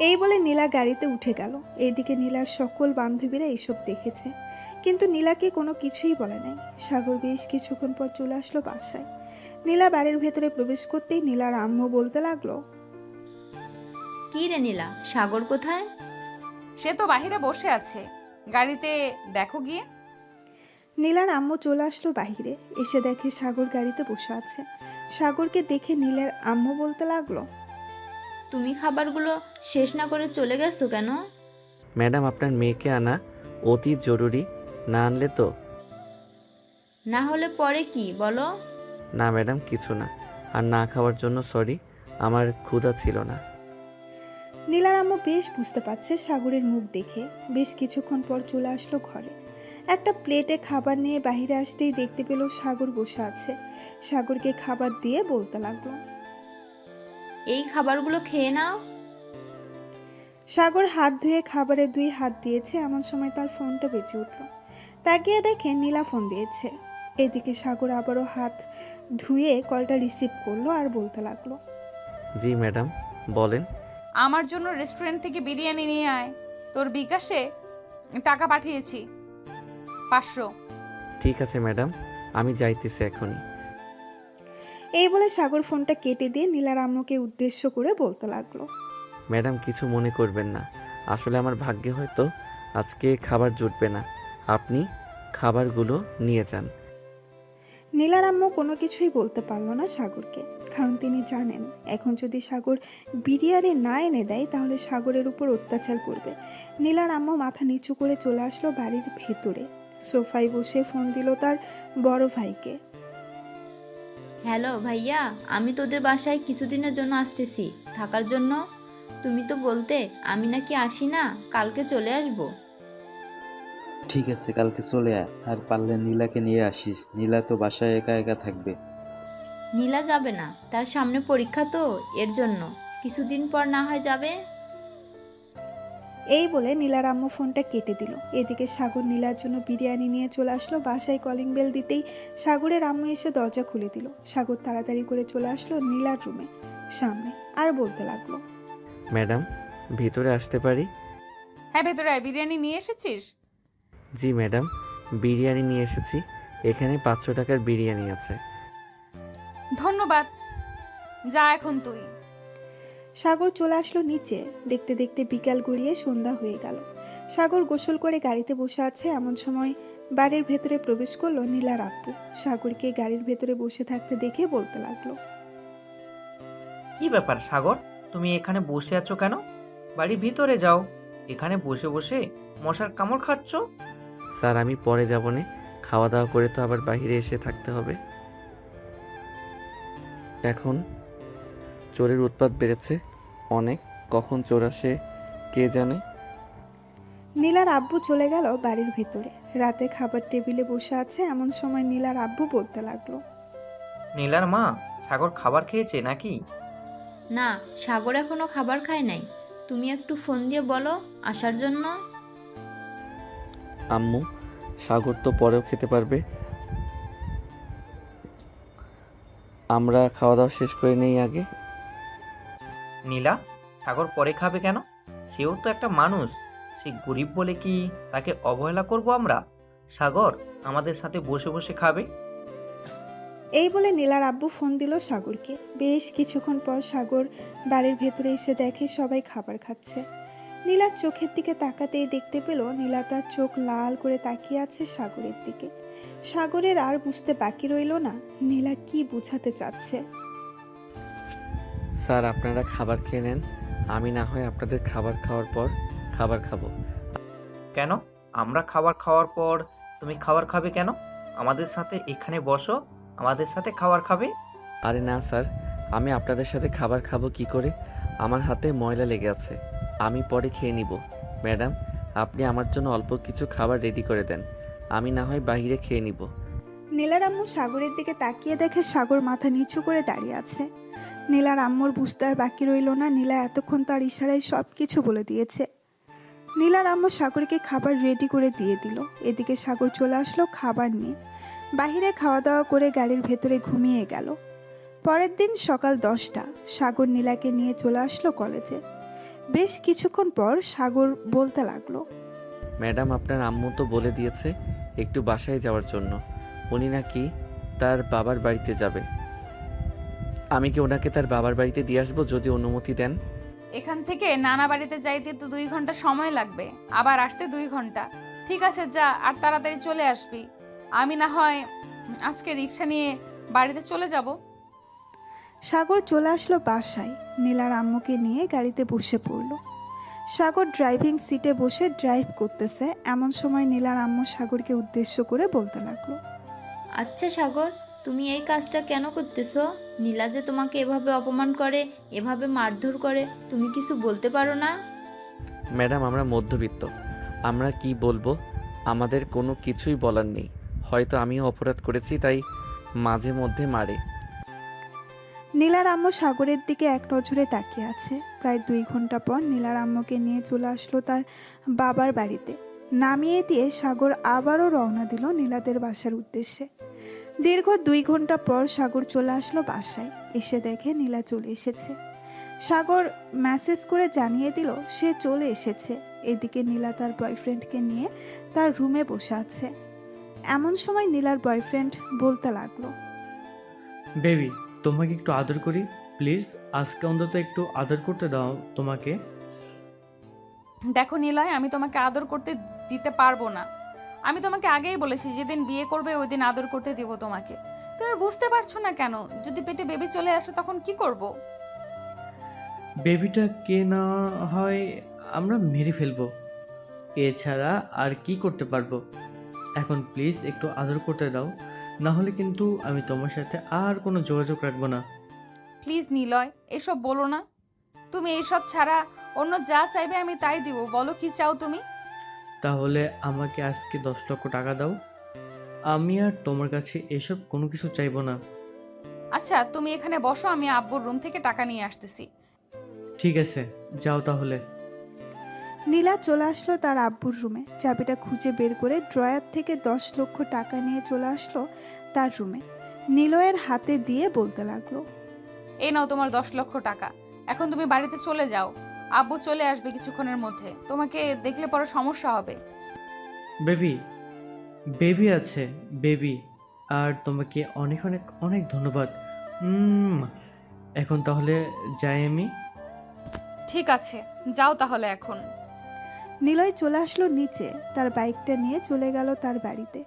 এই বলে নীলা গাড়িতে উঠে গেল। এইদিকে নীলার সকল বান্ধবীরা এইসব দেখেছে, কিন্তু নীলাকে কোনো কিছুই বলে নাই। সাগর বেশ কিছুক্ষণ পর চলে আসলো বাসায়। নীলা বাড়ির ভেতরে প্রবেশ করতেই নীলার আম্মু বলতে লাগলো, কি রে নীলা, সাগর কোথায়? সে তো বাহিরে বসে আছে, গাড়িতে দেখো গিয়ে। নীলার আম্মু চলে আসলো বাহিরে। এসে দেখে সাগর গাড়িতে বসে আছে। সাগরকে দেখে নীলার আম্মু বলতে লাগলো, তুমি খাবারগুলো শেষ না করে চলে গেছো কেন? ম্যাডাম আপনার মেয়েকে আনা অতি জরুরি, না আনলে তো। না হলে পরে কি বলো? না ম্যাডাম কিছু না, আর না খাওয়ার জন্য সরি, আমার ক্ষুধা ছিল না। নীলার আম্মু বেশ বুঝতে পারছে সাগরের মুখ দেখে। বেশ কিছুক্ষণ পর চলে আসলো ঘরে। একটা প্লেটে খাবার নিয়ে বাইরে আসতেই দেখতে পেল সাগর বসে আছে। সাগরকে খাবার দিয়ে বলতে লাগলো, এই খাবারগুলো খেয়ে নাও। সাগর হাত ধুয়ে খাবারে 2 হাত দিয়েছে। এমন সময় তার ফোনটা বেজে উঠল। তাকিয়ে দেখে নীলা ফোন দিয়েছে। এদিকে সাগর আবারও হাত ধুয়ে কলটা রিসিভ করলো আর বলতে লাগলো, জি ম্যাডাম, বলেন। আমার জন্য রেস্টুরেন্ট থেকে বিরিয়ানি নিয়ে আয়। তোর বিকাশে টাকা পাঠিয়েছি 500। ঠিক আছে ম্যাডাম, আমি যাইতেছি এখনই। এই বলে সাগর ফোনটা কেটে দিয়ে নীলার আম্মুকে উদ্দেশ্য করে বলতে লাগলো, ম্যাডাম কিছু মনে করবেন না, আসলে আমার ভাগ্যে হয়তো আজকে খাবার জুটবে না, আপনি খাবারগুলো নিয়ে যান। নীলার আম্মু কোনো কিছুই বলতে পারলো না সাগরকে, কারণ তিনি জানেন এখন যদি সাগর বিরিয়ানি না এনে দেয় তাহলে সাগরের উপর অত্যাচার করবে। নীলার আম্মু মাথা নিচু করে চলে আসলো বাড়ির ভেতরে, সোফায় বসে ফোন দিল তার বড় ভাইকে। হ্যালো ভাইয়া, আমি তোদের বাসায় কিছুদিনের জন্য আসতেছি থাকার জন্য। তুমি তো বলতে আমি নাকি আসি না, কালকে চলে আসবো। ঠিক আছে, কালকে চলে আয়, আর পারলে নীলাকে নিয়ে আসিস, নীলা তো বাসায় একা একা থাকবে। নীলা যাবে না, তার সামনে পরীক্ষা তো, এর জন্য কিছুদিন পর না হয় যাবে। এই বলে নীলার আম্মু ফোনটা কেটে দিল। এদিকে সাগর নীলার জন্য বিরিয়ানি নিয়ে চলে আসলো বাসায়। কলিং বেল দিতেই সাগরের আম্মু এসে দরজা খুলে দিল। সাগর তাড়াতাড়ি করে চলে আসলো নীলার রুমে সামনে আর বলতে লাগলো, ম্যাডাম, ভিতরে আসতে পারি? হ্যাঁ ভেতরে আয়। বিরিয়ানি নিয়ে এসেছিস? জি ম্যাডাম, বিরিয়ানি নিয়ে এসেছি, এখানে 500 টাকার বিরিয়ানি আছে। ধন্যবাদ, যা এখন তুই। সাগর চলে আসলো নিচে। দেখতে দেখতে বিকাল গড়িয়ে সন্ধ্যা হয়ে গেল। সাগর গোসল করে গাড়িতে বসে আছে, এমন সময় বাড়ির ভেতরে প্রবেশ করলো নীলার আব্বু। সাগরকে গাড়ির ভেতরে বসে থাকতে দেখে বলতে লাগলো, কি ব্যাপার সাগর, তুমি এখানে বসে আছো কেন? বাড়ির ভিতরে যাও, এখানে বসে বসে মশার কামড় খাচ্ছ। স্যার আমি পরে যাব না, খাওয়া দাওয়া করে তো আবার বাইরে এসে থাকতে হবে। এখন চোরের উৎপাত বেড়েছে অনেক, কখন চোর আসে কে জানে। নীলার আব্বু চলে গেল বাড়ির ভেতরে। রাতে খাবার টেবিলে বসে আছে, এমন সময় নীলার আব্বু বলতে লাগলো, নীলার মা, সাগর খাবার খেয়েছে নাকি? না, সাগর এখনো খাবার খায় নাই। তুমি একটু ফোন দিয়ে বলো আসার জন্য। আম্মু, সাগর তো পরেও খেতে পারবে, আমরা খাওয়া দাওয়া শেষ করে নেই আগে। নীলা, সাগর পরে খাবে কেন? সেও তো একটা মানুষ, সে গরিব বলে কি তাকে অবহেলা করব আমরা? সাগর আমাদের সাথে বসে বসে খাবে। এই বলে নীলার আব্বু ফোন দিল সাগরকে। বেশ কিছুক্ষণ পর সাগর বাড়ির ভেতরে এসে দেখে সবাই খাবার খাচ্ছে। নীলার চোখের দিকে তাকাতেই দেখতে পেল নীলা তার চোখ লাল করে তাকিয়ে আছে সাগরের দিকে। সাগরের আর বুঝতে বাকি রইল না নীলা কি বোঝাতে চাচ্ছে। স্যার আপনারা খাবার খেয়ে নেন, আমি না হয় আপনাদের খাবার খাওয়ার পর খাবার খাবো। কেন? আমরা খাবার খাওয়ার পর তুমি খাবার খাবে কেন? আমাদের সাথে এখানে বসো, আমাদের সাথে খাবার খাবে। আরে না স্যার, আমি আপনাদের সাথে খাবার খাবো কি করে? আমার হাতে ময়লা লেগে আছে, আমি পরে খেয়ে নিব। ম্যাডাম, আপনি আমার জন্য অল্প কিছু খাবার রেডি করে দেন, আমি না হয় বাইরে খেয়ে নিব। নীলার আম্মু সাগরের দিকে তাকিয়ে দেখে সাগর মাথা নিচু করে দাঁড়িয়ে আছে। নীলার আম্মুর বুঝতে আর বাকি রইল না, নীলা এতক্ষণ তার ইশারায় সব কিছু বলে দিয়েছে। নীলার আম্মু সাগরকে খাবার রেডি করে দিয়ে দিল। এদিকে সাগর চলে আসলো খাবার নিয়ে। বাহিরে খাওয়া দাওয়া করে গাড়ির ভেতরে ঘুমিয়ে গেল। পরের দিন সকাল 10টা সাগর নীলাকে নিয়ে চলে আসলো কলেজে। বেশ কিছুক্ষণ পর সাগর বলতে লাগলো, ম্যাডাম আপনার আম্মু তো বলে দিয়েছে একটু বাসায় যাওয়ার জন্য, উনি নাকি তার বাবার বাড়িতে যাবে। আমি কি ওনাকে তার বাবার বাড়িতে দিয়ে আসবো যদি অনুমতি দেন? এখান থেকে নানা বাড়িতে যাইতে তো 2 ঘন্টা সময় লাগবে, আবার আসতে 2 ঘন্টা। ঠিক আছে যা, আর তাড়াতাড়ি চলে আসবি। আমি না হয় আজকে রিক্সা নিয়ে বাড়িতে চলে যাব। সাগর চলে আসলো বাসায়। নীলার আম্মুকে নিয়ে গাড়িতে বসে পড়ল। সাগর ড্রাইভিং সিটে বসে ড্রাইভ করতেছে, এমন সময় নীলার আম্মু সাগরকে উদ্দেশ্য করে বলতে লাগলো, আচ্ছা সাগর, তুমি এই কাজটা কেন করতেছো? নীলা যে তোমাকে এভাবে অপমান করে, এভাবে মারধর করে, তুমি কিছু বলতে পারো না? ম্যাডাম আমরা মধ্যবিত্ত, আমরা কি বলবো, আমাদের কোনো কিছুই বলার নেই। হয়তো আমিও অপরাধ করেছি, তাই মাঝে মধ্যে মারে। নীলার আম্মু সাগরের দিকে এক নজরে তাকিয়ে আছে। প্রায় 2 ঘন্টা পর নীলার আম্মুকে নিয়ে চলে আসলো তার বাবার বাড়িতে। নামিয়ে দিয়ে সাগর আবারও রওনা দিল নীলাদের বাসার উদ্দেশ্যে। দীর্ঘ 2 ঘন্টা পর সাগর চলে আসলো বাসায়। এসে দেখে নীলা চলে এসেছে। সাগর মেসেজ করে জানিয়ে দিল সে চলে এসেছে। এদিকে নীলা তার বয়ফ্রেন্ডকে নিয়ে তার রুমে বসে আছে। এমন সময় নীলার বয়ফ্রেন্ড বলতে লাগলো, বেবি, তোমাকে একটু আদর করি প্লিজ, আজকে অন্তত একটু আদর করতে দাও তোমাকে। দেখো নিলয়, আমি তোমাকে আদর করতে দিতে পারবো না। আমি তোমাকে আগেই বলেছি যেদিন বিয়ে করবে ওই দিন আদর করতে দিব তোমাকে। তুমি বুঝতে পারছো না কেন? যদি পেটে বেবি চলে আসে তখন কি করব? বেবিটা কে না হয় আমরা মেরে ফেলবো, এছাড়া আর কি করতে পারবো। এখন প্লিজ একটু আদর করতে দাও, না হলে কিন্তু আমি তোমার সাথে আর কোনো যোগাযোগ রাখবো না। প্লিজ নিলয়, এসব বলো না। তুমি এইসব ছাড়া অন্য যা চাইবে আমি তাই দিব। বলো কি চাও তুমি? তাহলে আমাকে আজকে 10 লক্ষ টাকা দাও, আমি আর তোমার কাছে এসব কোনো কিছু চাইবো না। আচ্ছা, তুমি এখানে বসো, আমি আব্বুর রুম থেকে টাকা নিয়ে আসতেছি। ঠিক আছে, যাও তাহলে। নীলা চলে আসলো তার আব্বুর রুমে। চাবিটা খুঁজে বের করে ড্রয়ার থেকে 10 লক্ষ টাকা নিয়ে চলে আসলো তার রুমে। নিলয়ের হাতে দিয়ে বলতে লাগলো, এই নাও তোমার 10 লক্ষ টাকা। এখন তুমি বাড়িতে চলে যাও, আব্বু চলে আসবে কিছুক্ষণের মধ্যে। তোমাকে দেখলে পরে সমস্যা হবে। বেবি, বেবি আছে বেবি, আর তোমাকে অনেক অনেক অনেক ধন্যবাদ। এখন তাহলে যাই আমি। ঠিক আছে, যাও তাহলে এখন। নিলয় চলে আসলো নিচে, তার বাইকটা নিয়ে চলে গেল তার বাড়িতে।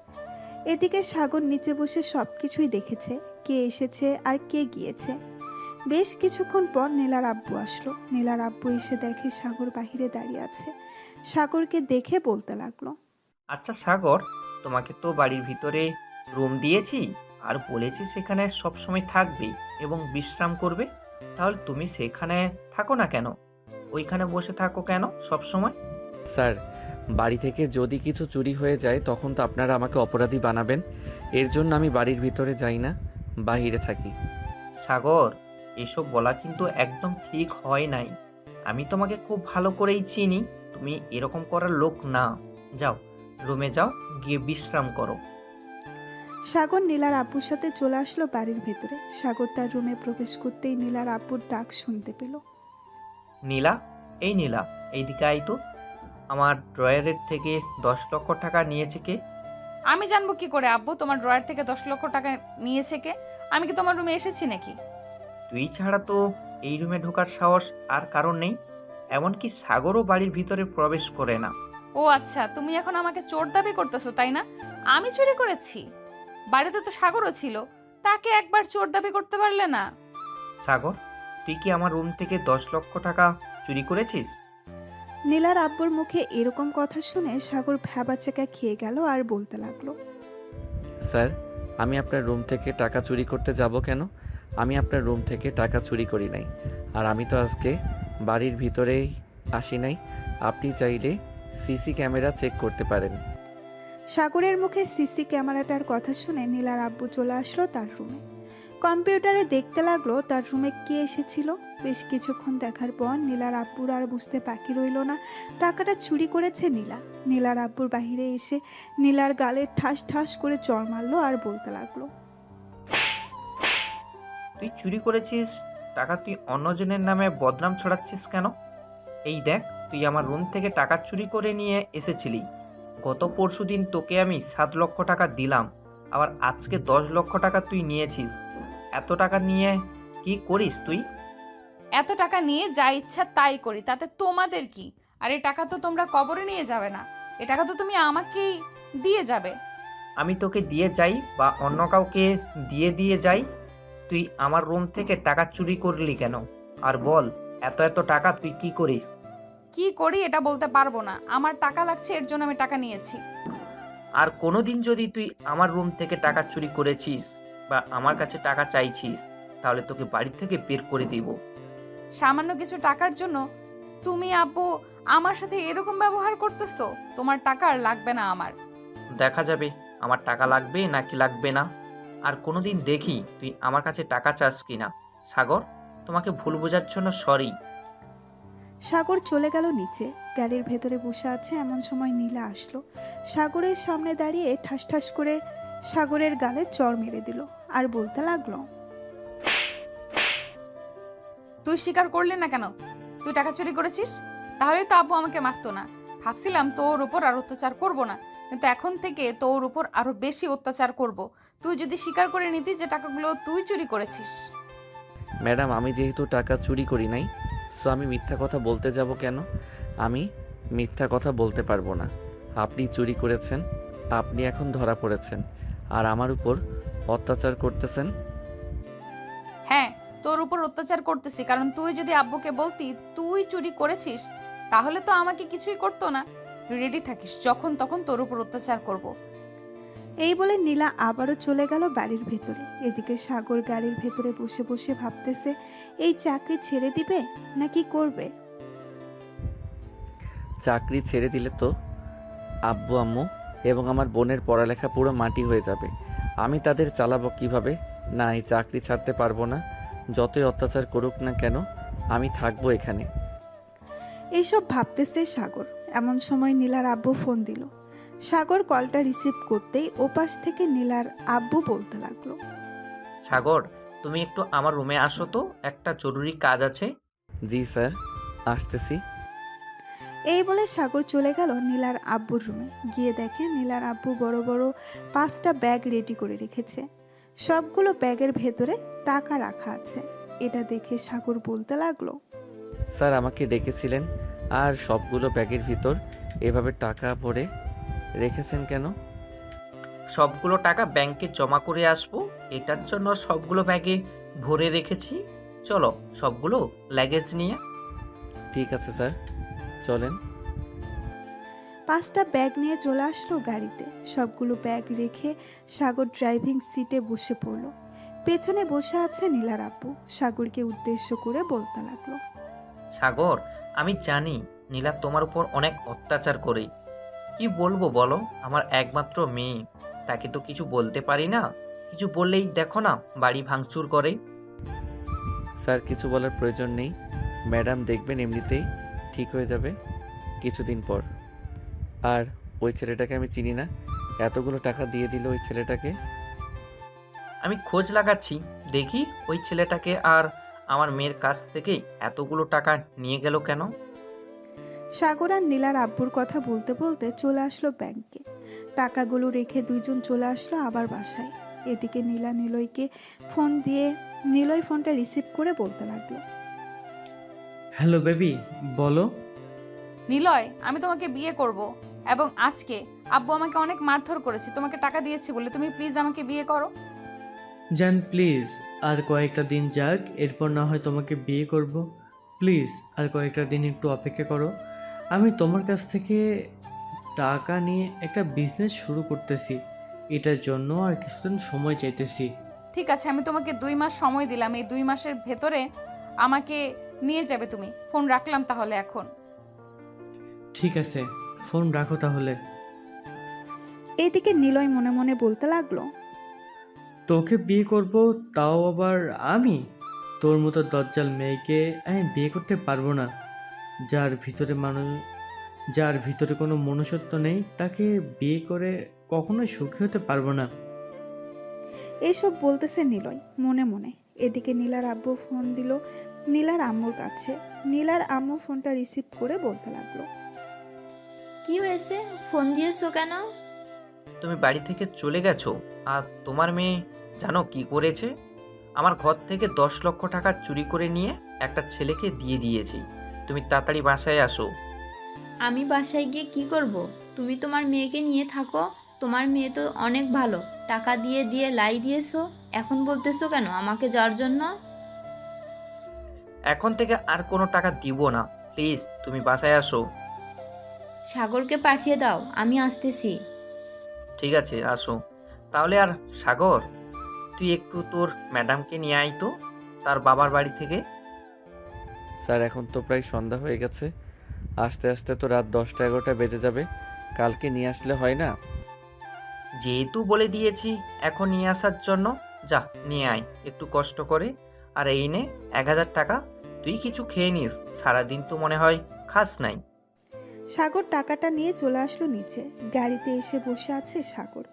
এদিকে সাগর নিচে বসে সব কিছুই দেখেছে, কে এসেছে আর কে গিয়েছে। বেশ কিছুক্ষণ পর নীলার আব্বু আসলো। নীলার আব্বু এসে দেখে সাগর বাহিরে দাঁড়িয়ে আছে। সাগরকে দেখে বলতে লাগলো, আচ্ছা সাগর, তোমাকে তো বাড়ির ভিতরে রুম দিয়েছি আর বলেছি সেখানে সবসময় থাকবে এবং বিশ্রাম করবে। তাহলে তুমি সেখানে থাকো না কেন? ওইখানে বসে থাকো কেন সব সময়? স্যার, বাড়ি থেকে যদি কিছু চুরি হয়ে যায় তখন তো আপনারা আমাকে অপরাধী বানাবেন। এর জন্য আমি বাড়ির ভিতরে যাই না, বাইরে থাকি। সাগর, এসব বলা কিন্তু একদম ঠিক হয় নাই। আমি তোমাকে খুব ভালো করেই চিনি, তুমি এরকম করার লোক না। যাও, রুমে যাও, গিয়ে বিশ্রাম করো। সাগর নীলার আব্বুর সাথে চলে আসলো বাড়ির ভেতরে। সাগর তার রুমে প্রবেশ করতেই নীলার আব্বুর ডাক শুনতে পেল। নীলা, এই নীলা, এইদিকে আই তো। আমার ড্রয়ারের থেকে 10 লক্ষ টাকা নিয়েছে কে? আমি জানবো কি করে আব্বু তোমার ড্রয়ার থেকে 10 লক্ষ টাকা নিয়েছে কে? আমি কি তোমার রুমে এসেছি নাকি? তুই ছাড়া তো এই রুমে ঢোকার সাহস আর কারণ নেই। এমনকি সাগরও বাড়ির ভিতরে প্রবেশ করে না। ও আচ্ছা, তুমি এখন আমাকে চোর দাবি করতেছো তাই না? আমি চুরি করেছি? বাড়িতে তো সাগরও ছিল, তাকে একবার চোর দাবি করতে পারলে না? সাগর, তুই কি আমার রুম থেকে 10 লক্ষ টাকা চুরি করেছিস? নীলার আব্বুর মুখে এরকম কথা শুনে সাগর ভ্যাবাচাকা খেয়ে গেল আর বলতে লাগলো, স্যার, আমি আপনার রুম থেকে টাকা চুরি করতে যাব কেন? আমি আপনার রুম থেকে টাকা চুরি করি নাই। আর আমি তো আজকে বাড়ির ভিতরেই আসি নাই। আপনি চাইলে সিসি ক্যামেরা চেক করতে পারেন। সাগরের মুখে সিসি ক্যামেরাটার কথা শুনে নীলার আব্বু চলে আসলো তার রুমে। কম্পিউটারে দেখতে লাগলো তার রুমে কে এসেছিল। বেশ কিছুক্ষণ দেখার পর নীলার আব্বুর আর বুঝতে বাকি রইল না টাকাটা চুরি করেছে নীলা। নীলার আব্বুর বাহিরে এসে নীলার গালে ঠাস ঠাস করে চড় মারলো আর বলতে লাগলো, তুই চুরি করেছিস টাকা, তুই অন্যজনের নামে বদনাম ছড়াচ্ছিস কেন? এই দেখ, তুই আমার রুম থেকে টাকা চুরি করে নিয়ে এসেছিলি। গত পরশুদিন তোকে আমি 7 লক্ষ টাকা দিলাম, আবার আজকে 10 লক্ষ টাকা তুই নিয়েছিস। এত টাকা নিয়ে কি করিস তুই? এত টাকা নিয়ে যা ইচ্ছা তাই করি, তাতে তোমাদের কি? আর এই টাকা তো তোমরা কবরে নিয়ে যাবে না, এ টাকা তো তুমি আমাকেই দিয়ে যাবে। আমি তোকে দিয়ে যাই বা অন্য কাউকে দিয়ে যাই, তুই আমার রুম থেকে টাকা চুরি করলি কেন? আর বল, এত এত টাকা তুই কি করিস? কি করি এটা বলতে পারবো না, আমার টাকা লাগছে এর জন্য আমি টাকা নিয়েছি। আর কোনোদিন যদি তুই আমার রুম থেকে টাকা চুরি করেছিস বা আমার কাছে টাকা চাইছিস, তাহলে তোকে বাড়ি থেকে বের করে দিব। সামান্য কিছু টাকার জন্য তুমি আব্বু আমার সাথে এরকম ব্যবহার করতেছো? তোমার টাকা আর লাগবে না আমার। দেখা যাবে আমার টাকা লাগবে নাকি লাগবে না। আর কোনোদিন দেখি তুই আমার কাছে টাকা চাস কিনা। সাগর, তোমাকে ভুল বোঝার জন্য সরি। সাগর চলে গেল নিচে। গাড়ির ভেতরে বসে আছে এমন সময় নীলা আসলো। সাগরের সামনে দাঁড়িয়ে ঠাস ঠাস করে সাগরের গালে চড় মেরে দিল আর বলতে লাগলো, তুই স্বীকার করলি না কেন তুই টাকা চুরি করেছিস? তাহলেই তো আব্বু আমাকে মারতো না। ভাবছিলাম তোর উপর আর অত্যাচার করব না, কিন্তু এখন থেকে তোর উপর আরো বেশি অত্যাচার করব। তুই যদি স্বীকার করে নিতি যে টাকাগুলো তুই চুরি করেছিস। ম্যাডাম, আমি যেহেতু টাকা চুরি করি নাই, সো আমি মিথ্যা কথা বলতে যাব কেন? আমি মিথ্যা কথা বলতে পারবো না। আপনি চুরি করেছেন, আপনি এখন ধরা পড়েছেন, আর আমার উপর অত্যাচার করতেছেন। হ্যাঁ, তোর উপর অত্যাচার করতেছি, কারণ তুই যদি আব্বুকে বলতি তুই চুরি করেছিস তাহলে তো আমাকে কিছুই করতো না। রেডি থাকিস, যখন তখন তোর উপর অত্যাচার করব। এই বলে নীলা আবারও চলে গেল বাড়ির ভেতরে। এদিকে সাগর গাড়ির ভেতরে বসে বসে ভাবতেছে এই চাকরি ছেড়ে দিবে নাকি করবে। চাকরি ছেড়ে দিলে তো আব্বু আম্মু এবং আমার বোনের পড়ালেখা পুরো মাটি হয়ে যাবে। আমি তাদের চালাবো কিভাবে? না, এই চাকরি ছাড়তে পারবো না। যতই অত্যাচার করুক না কেন, আমি থাকবো এখানে। এইসব ভাবতেছে সাগর। এমন সময় নীলার আব্বু ফোন দিল। সাগর কলটা রিসিভ করতেই ওপাশ থেকে নীলার আব্বু বলতে লাগলো, সাগর, তুমি একটু আমার রুমে আসো তো, একটা জরুরি কাজ আছে। জি স্যার, আসতেছি। এই বলে সাগর চলে গেল নীলার আব্বুর রুমে। গিয়ে দেখে নীলার আব্বু বড় বড় 5টা ব্যাগ রেডি করে রেখেছে। সবগুলো ব্যাগের ভেতরে টাকা রাখা আছে। এটা দেখে সাগর বলতে লাগলো, স্যার, আমাকে ডেকেছিলেন, আর সবগুলো ব্যাগের ভিতর এভাবে টাকা ভরে রেখেছেন কেন? সবগুলো টাকা ব্যাংকে জমা করে আসবো, এটার জন্য সবগুলো ব্যাগে ভরে রেখেছি। চলো সবগুলো লাগেজ নিয়ে। ঠিক আছে স্যার, চলেন। 5টা ব্যাগ নিয়ে চলে আসলো গাড়িতে। সবগুলো ব্যাগ রেখে সাগর ড্রাইভিং সিটে বসে পড়লো। পেছনে বসে আছে নীলার আব্বু। সাগরকে উদ্দেশ্য করে বলতে লাগলো, সাগর, আমি জানি নীলা তোমার উপর অনেক অত্যাচার করে। কি বলবো বলো, আমার একমাত্র মেয়ে, তাকে তো কিছু বলতে পারি না। কিছু বললেই দেখো না বাড়ি ভাঙচুর করে। স্যার, কিছু বলার প্রয়োজন নেই। ম্যাডাম দেখবেন এমনিতেই ঠিক হয়ে যাবে কিছুদিন পর। আর ওই ছেলেটাকে আমি চিনি না, এতগুলো টাকা দিয়ে দিল ওই ছেলেটাকে। আমি খোঁজ লাগাচ্ছি, দেখি ওই ছেলেটাকে আর আমার মেয়ের কাছ থেকে এতগুলো টাকা নিয়ে গেল কেন। সাগর আর নীলার আব্বুর কথা বলতে বলতে চলে আসলো ব্যাংকে। টাকাগুলো রেখে দুইজন চলে আসলো আবার বাসায়। এদিকে নীলা নিলয়কে ফোন দিয়ে নিলয় ফোনটা রিসিভ করে বলতে লাগলো, হ্যালো বেবি, বলো। নিলয়, আমি তোমাকে বিয়ে করব, এবং আজকে আব্বু আমাকে অনেক মারধর করেছে। তোমাকে টাকা দিয়েছি বলে তুমি প্লিজ আমাকে বিয়ে করো। জান প্লিজ, আর কয়েকটা দিন যাক, এরপর না হয় তোমাকে বিয়ে করব। প্লিজ আর কয়েকটা দিন একটু অপেক্ষা করো। আমি তোমার কাছ থেকে টাকা নিয়ে একটা বিজনেস শুরু করতেছি, এটার জন্য আর কিছুদিন সময় চাইতেছি। ঠিক আছে, আমি তোমাকে 2 মাস সময় দিলাম। এই 2 মাসের ভেতরে আমাকে নিয়ে যাবে তুমি। ফোন রাখলাম তাহলে এখন। ঠিক আছে, ফোন রাখো তাহলে। এদিকে নিলয় মনে মনে বলতে লাগলো, তোকে বিয়ে করব, তাও আবার আমি? তোর মতো দজ্জাল মেয়েকে আমি বিয়ে করতে পারবো না। যার ভিতরে কোনো মনুষ্যত্ব নেই, তাকে বিয়ে করে কখনোই সুখী হতে পারবো না। এসব বলতেছে নিলয় মনে মনে। এদিকে নীলার আব্বু ফোন দিল নীলার আম্মুর কাছে। নীলার আম্মু ফোনটা রিসিভ করে বলতে লাগলো, কি হয়েছে, ফোন দিয়েছো কেন? তুমি বাড়ি থেকে চলে গেছো, আর তোমার মেয়ে জানো কি করেছে? আমার ঘর থেকে 10 লক্ষ টাকা চুরি করে নিয়ে একটা ছেলেকে দিয়ে দিয়েছি। তুমি তাড়াতাড়ি বাসায় আসো। আমি বাসায় গিয়ে কি করব? তুমি তোমার মেয়েকে নিয়ে থাকো, তোমার মেয়ে তো অনেক ভালো, টাকা দিয়ে দিয়ে লাই দিয়েছো। এখন বলতেছো কেন আমাকে যাওয়ার জন্য? এখন থেকে আর কোনো টাকা দিব না, প্লিজ তুমি বাসায় আসো। সাগরকে পাঠিয়ে দাও, আমি আসতেছি। ঠিক আছে, আসো তাহলে। আর সাগর, তুই একটু তোর ম্যাডামকে নিয়ে আয় তো তার বাবার বাড়ি থেকে। স্যার, এখন তো প্রায় সন্ধ্যা হয়ে গেছে, আস্তে আস্তে তো রাত 10টা-11টা বেজে যাবে। কালকে নিয়ে আসলে হয় না? যেহেতু বলে দিয়েছি এখন নিয়ে আসার জন্য, যা নিয়ে আয় একটু কষ্ট করে। আর এই নে 1000 টাকা, তুই কিছু খেয়ে নিস, সারাদিন তো মনে হয় খাস নাই। সাগর টাকাটা নিয়ে চলে আসলো নিচে। গাড়িতে এসে বসে আছে সাগর।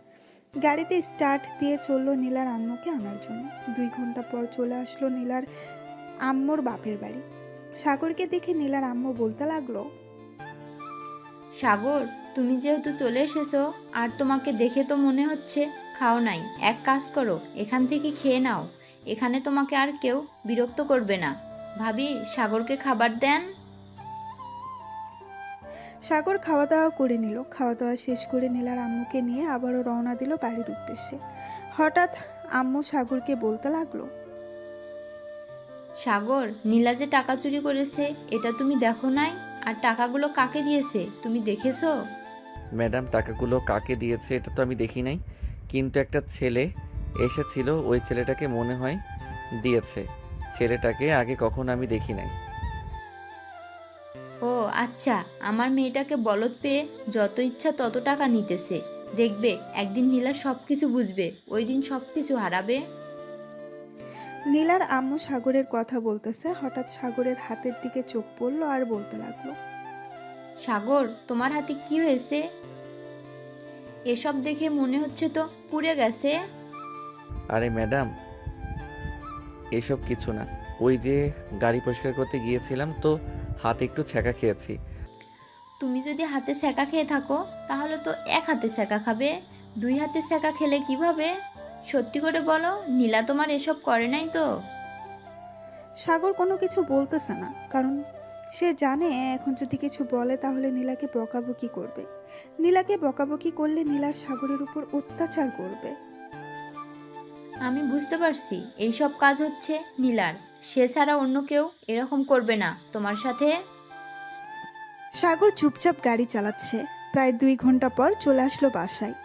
গাড়িতে স্টার্ট দিয়ে চললো নীলার আম্মুকে আনার জন্য। 2 ঘন্টা পর চলে আসলো নীলার আম্মুর বাপের বাড়ি। সাগরকে দেখে নীলার আম্মু বলতে লাগলো, সাগর, তুমি যেহেতু চলে এসেছো আর তোমাকে দেখে তো মনে হচ্ছে খাও নাই, এক কাজ করো, এখান থেকে খেয়ে নাও। এখানে তোমাকে আর কেউ বিরক্ত করবে না। ভাবি, সাগরকে খাবার দেন। সাগর খাওয়া দাওয়া করে নিল। খাওয়া দাওয়া শেষ করে নীলার আম্মুকে নিয়ে আবারও রওনা দিল বাড়ির উদ্দেশ্যে। হঠাৎ আম্মু সাগরকে বলতে লাগলো, সাগর, নীলা যে টাকা চুরি করেছে এটা তুমি দেখো নাই? আর টাকাগুলো কাকে দিয়েছে তুমি দেখেছো? ম্যাডাম, টাকাগুলো কাকে দিয়েছে এটা তো আমি দেখি নাই, কিন্তু একটা ছেলে এসেছিল, ওই ছেলেটাকে মনে হয় দিয়েছে। ছেলেটাকে আগে কখনো আমি দেখি নাই। ও আচ্ছা, আমার মেয়েটাকে বলদ পেয়ে যত ইচ্ছা তত টাকা নিতেছে। দেখবে একদিন নীলা সব কিছু বুঝবে, ওই দিন সব কিছু হারাবে। নীলার আম্মু সাগরের কথা বলতেছে। হঠাৎ সাগরের হাতের দিকে চোখ পড়লো আর বলতে লাগলো, সাগর, তোমার হাতে কি হয়েছে? এসব দেখে মনে হচ্ছে তো পুড়ে গেছে। আরে ম্যাডাম, এসব কিছু না, ওই যে গাড়ি পরিষ্কার করতে গিয়েছিলাম তো হাতে একটু ছ্যাঁকা খেয়েছি। তুমি যদি হাতে ছ্যাঁকা খেয়ে থাকো তাহলে তো এক হাতে ছ্যাঁকা খাবে, 2 হাতে ছ্যাঁকা খেলে কিভাবে? সত্যি করে বলো, নীলা তোমার এসব করে নাই তো? সাগর কোনো কিছু বলতেছে না, কারণ সে জানে এখন যদি কিছু বলে তাহলে নীলাকে বকাবকি করবে। নীলাকে বকাবকি করলে নীলার সাগরের উপর অত্যাচার করবে। আমি বুঝতে পারছি এইসব কাজ হচ্ছে নীলার, সে ছাড়া অন্য কেউ এরকম করবে না তোমার সাথে। সাগর চুপচাপ গাড়ি চালাচ্ছে। প্রায় 2 ঘন্টা পর চলে আসলো বাসায়।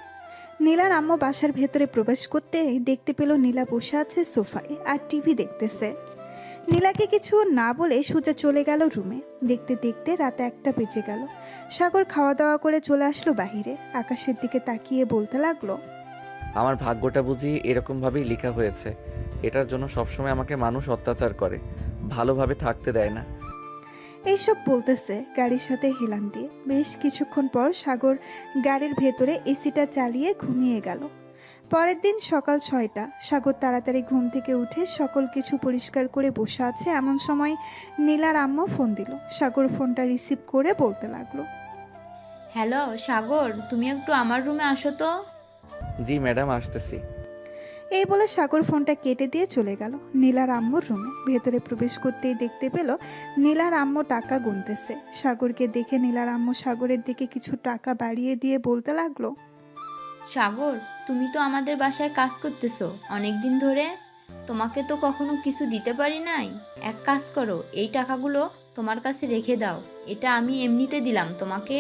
নীলার আম্মু বাসার ভেতরে প্রবেশ করতে দেখতে পেল নীলা বসে আছে সোফায় আর টিভি দেখতেছে। নীলাকে কিছু না বলে সোজা চলে গেল রুমে। দেখতে দেখতে রাত 1টা বেজে গেল। সাগর খাওয়া দাওয়া করে চলে আসলো বাহিরে। আকাশের দিকে তাকিয়ে বলতে লাগলো, আমার ভাগ্যটা বুঝি এরকমভাবেই লেখা হয়েছে। এটার জন্য সবসময় আমাকে মানুষ অত্যাচার করে, ভালোভাবে থাকতে দেয় না। এইসব বলতেছে গাড়ির সাথে হেলান দিয়ে। বেশ কিছুক্ষণ পর সাগর গাড়ির ভেতরে এসিটা চালিয়ে ঘুমিয়ে গেল। পরের দিন সকাল 6টা। সাগর তাড়াতাড়ি ঘুম থেকে উঠে সকল কিছু পরিষ্কার করে বসে আছে। এমন সময় নীলার আম্মু ফোন দিল। সাগর ফোনটা রিসিভ করে বলতে লাগলো, হ্যালো সাগর, তুমি একটু আমার রুমে আসো তো। জি ম্যাডাম, আসতেছি। এই বলে সাগর ফোনটা কেটে দিয়ে চলে গেল নীলার আম্মুর রুমে। ভেতরে প্রবেশ করতেই দেখতে পেল নীলার আম্মু টাকা গুনতেছে। সাগরকে দেখে নীলার আম্মু সাগরের দিকে কিছু টাকা বাড়িয়ে দিয়ে বলতে লাগলো, সাগর, তুমি তো আমাদের বাসায় কাজ করতেছো অনেক দিন ধরে, তোমাকে তো কখনো কিছু দিতে পারি নাই। এক কাজ করো, এই টাকাগুলো তোমার কাছে রেখে দাও, এটা আমি এমনিতে দিলাম তোমাকে।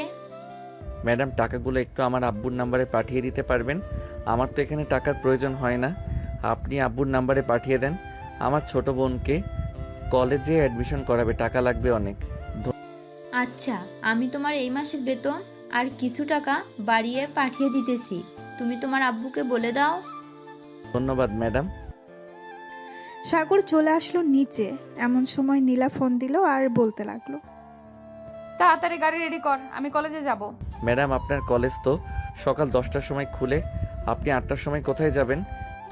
ম্যাডাম, টাকাগুলো একটু আমার আব্বুর নাম্বারে পাঠিয়ে দিতে পারবেন? আমার তো এখানে টাকার প্রয়োজন হয় না, আপনি আব্বুর নাম্বারে পাঠিয়ে দেন। আমার ছোট বোনকে কলেজে অ্যাডমিশন করাবে, টাকা লাগবে অনেক। আচ্ছা, আমি তোমার এই মাসের বেতন আর কিছু টাকা বাড়িয়ে পাঠিয়ে দিতেছি, তুমি তোমার আব্বুকে বলে দাও। ধন্যবাদ ম্যাডাম। সাগর চলে আসলো নিচে। এমন সময় নীলা ফোন দিল আর বলতে লাগলো, তাড়াতাড়ি গাড়ি রেডি কর, আমি কলেজে যাব। ম্যাডাম, আপনার কলেজ তো সকাল 10টার সময় খুলে, আপনি 8টার সময় কোথায় যাবেন?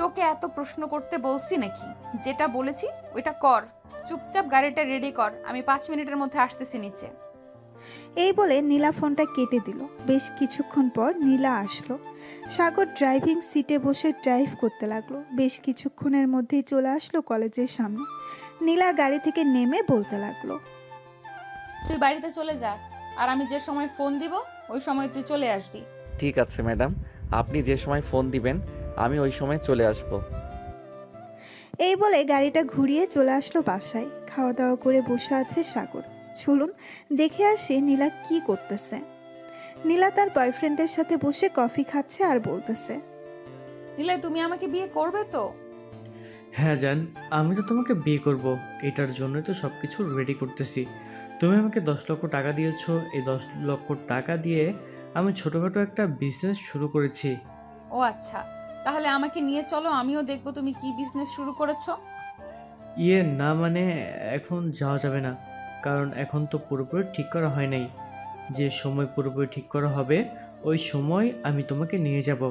তোকে এত প্রশ্ন করতে বলছি নাকি? যেটা বলেছি ওইটা কর। চুপচাপ গাড়িটা রেডি কর, আমি 5 মিনিটের মধ্যে আসতেছি নিচে। এই বলে নীলা ফোনটা কেটে দিল। বেশ কিছুক্ষণ পর নীলা আসলো। সাগর ড্রাইভিং সিটে বসে ড্রাইভ করতে লাগলো। বেশ কিছুক্ষণের মধ্যেই চলে আসলো কলেজের সামনে। নীলা গাড়ি থেকে নেমে বলতে লাগলো, তুই বাড়িতে চলে যা, আর আমি যে সময় ফোন দিব ওই সময় তুই চলে আসবি। ঠিক আছে ম্যাডাম, আপনি যে সময় ফোন দিবেন আমি ওই সময় চলে আসব। এই বলে গাড়িটা ঘুরিয়ে চলে আসলো বাসায়। খাওয়া দাওয়া করে বসে আছে সাগর। চলুন দেখে আসি নীলা কি করতেছে। নীলা তার বয়ফ্রেন্ডের সাথে বসে কফি খাচ্ছে আর বলতেছে, নিলে তুমি আমাকে বিয়ে করবে তো? হ্যাঁ জান, আমি তো তোমাকে বিয়ে করব, এটার জন্যই তো সব কিছু রেডি করতেছি। তুমি আমাকে 10 লক্ষ টাকা দিয়েছো, এই 10 লক্ষ টাকা দিয়ে আমি ছোটোখাটো একটা বিজনেস শুরু করেছি। ও আচ্ছা, তাহলে আমাকে নিয়ে চলো, আমিও দেখবো তুমি কি বিজনেস শুরু করেছো। ইয়ে না, মানে এখন যাওয়া যাবে না, কারণ এখন তো পুরোপুরি ঠিক করা হয় নাই। যে সময় পুরোপুরি ঠিক করা হবে ওই সময় আমি তোমাকে নিয়ে যাব।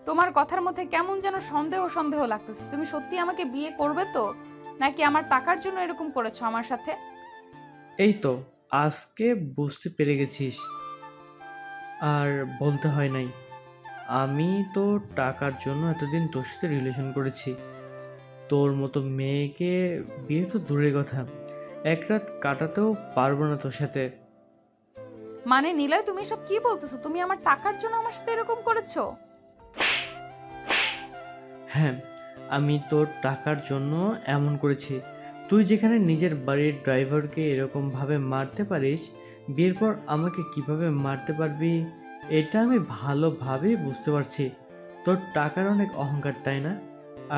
তোমার কথার মধ্যে কেমন যেন সন্দেহ সন্দেহ লাগতেছে। তুমি সত্যি আমাকে বিয়ে করবে তো, নাকি আমার টাকার জন্য এরকম করেছো আমার সাথে? এই তো আজকে বুঝতে পেরে গেছিস, আর বলতে হয় নাই। আমি তো টাকার জন্য এতদিন তোর সাথে রিলেশন করেছি। তোর মতো মেয়েকে বিয়ে তো দূরের কথা, এক রাত কাটাতেও পারবো না তোর সাথে। মানে নিলয়, তুমি এসব কি বলতেছো? তুমি আমার টাকার জন্য আমার সাথে এরকম করেছো? হ্যাঁ, আমি তোর টাকার জন্য এমন করেছি। তুই যেখানে নিজের বাড়ির ড্রাইভারকে এরকমভাবে মারতে পারিস, বিয়ের পর আমাকে কিভাবে মারতে পারবি এটা আমি ভালোভাবেই বুঝতে পারছি। তোর টাকার অনেক অহংকার, তাই না?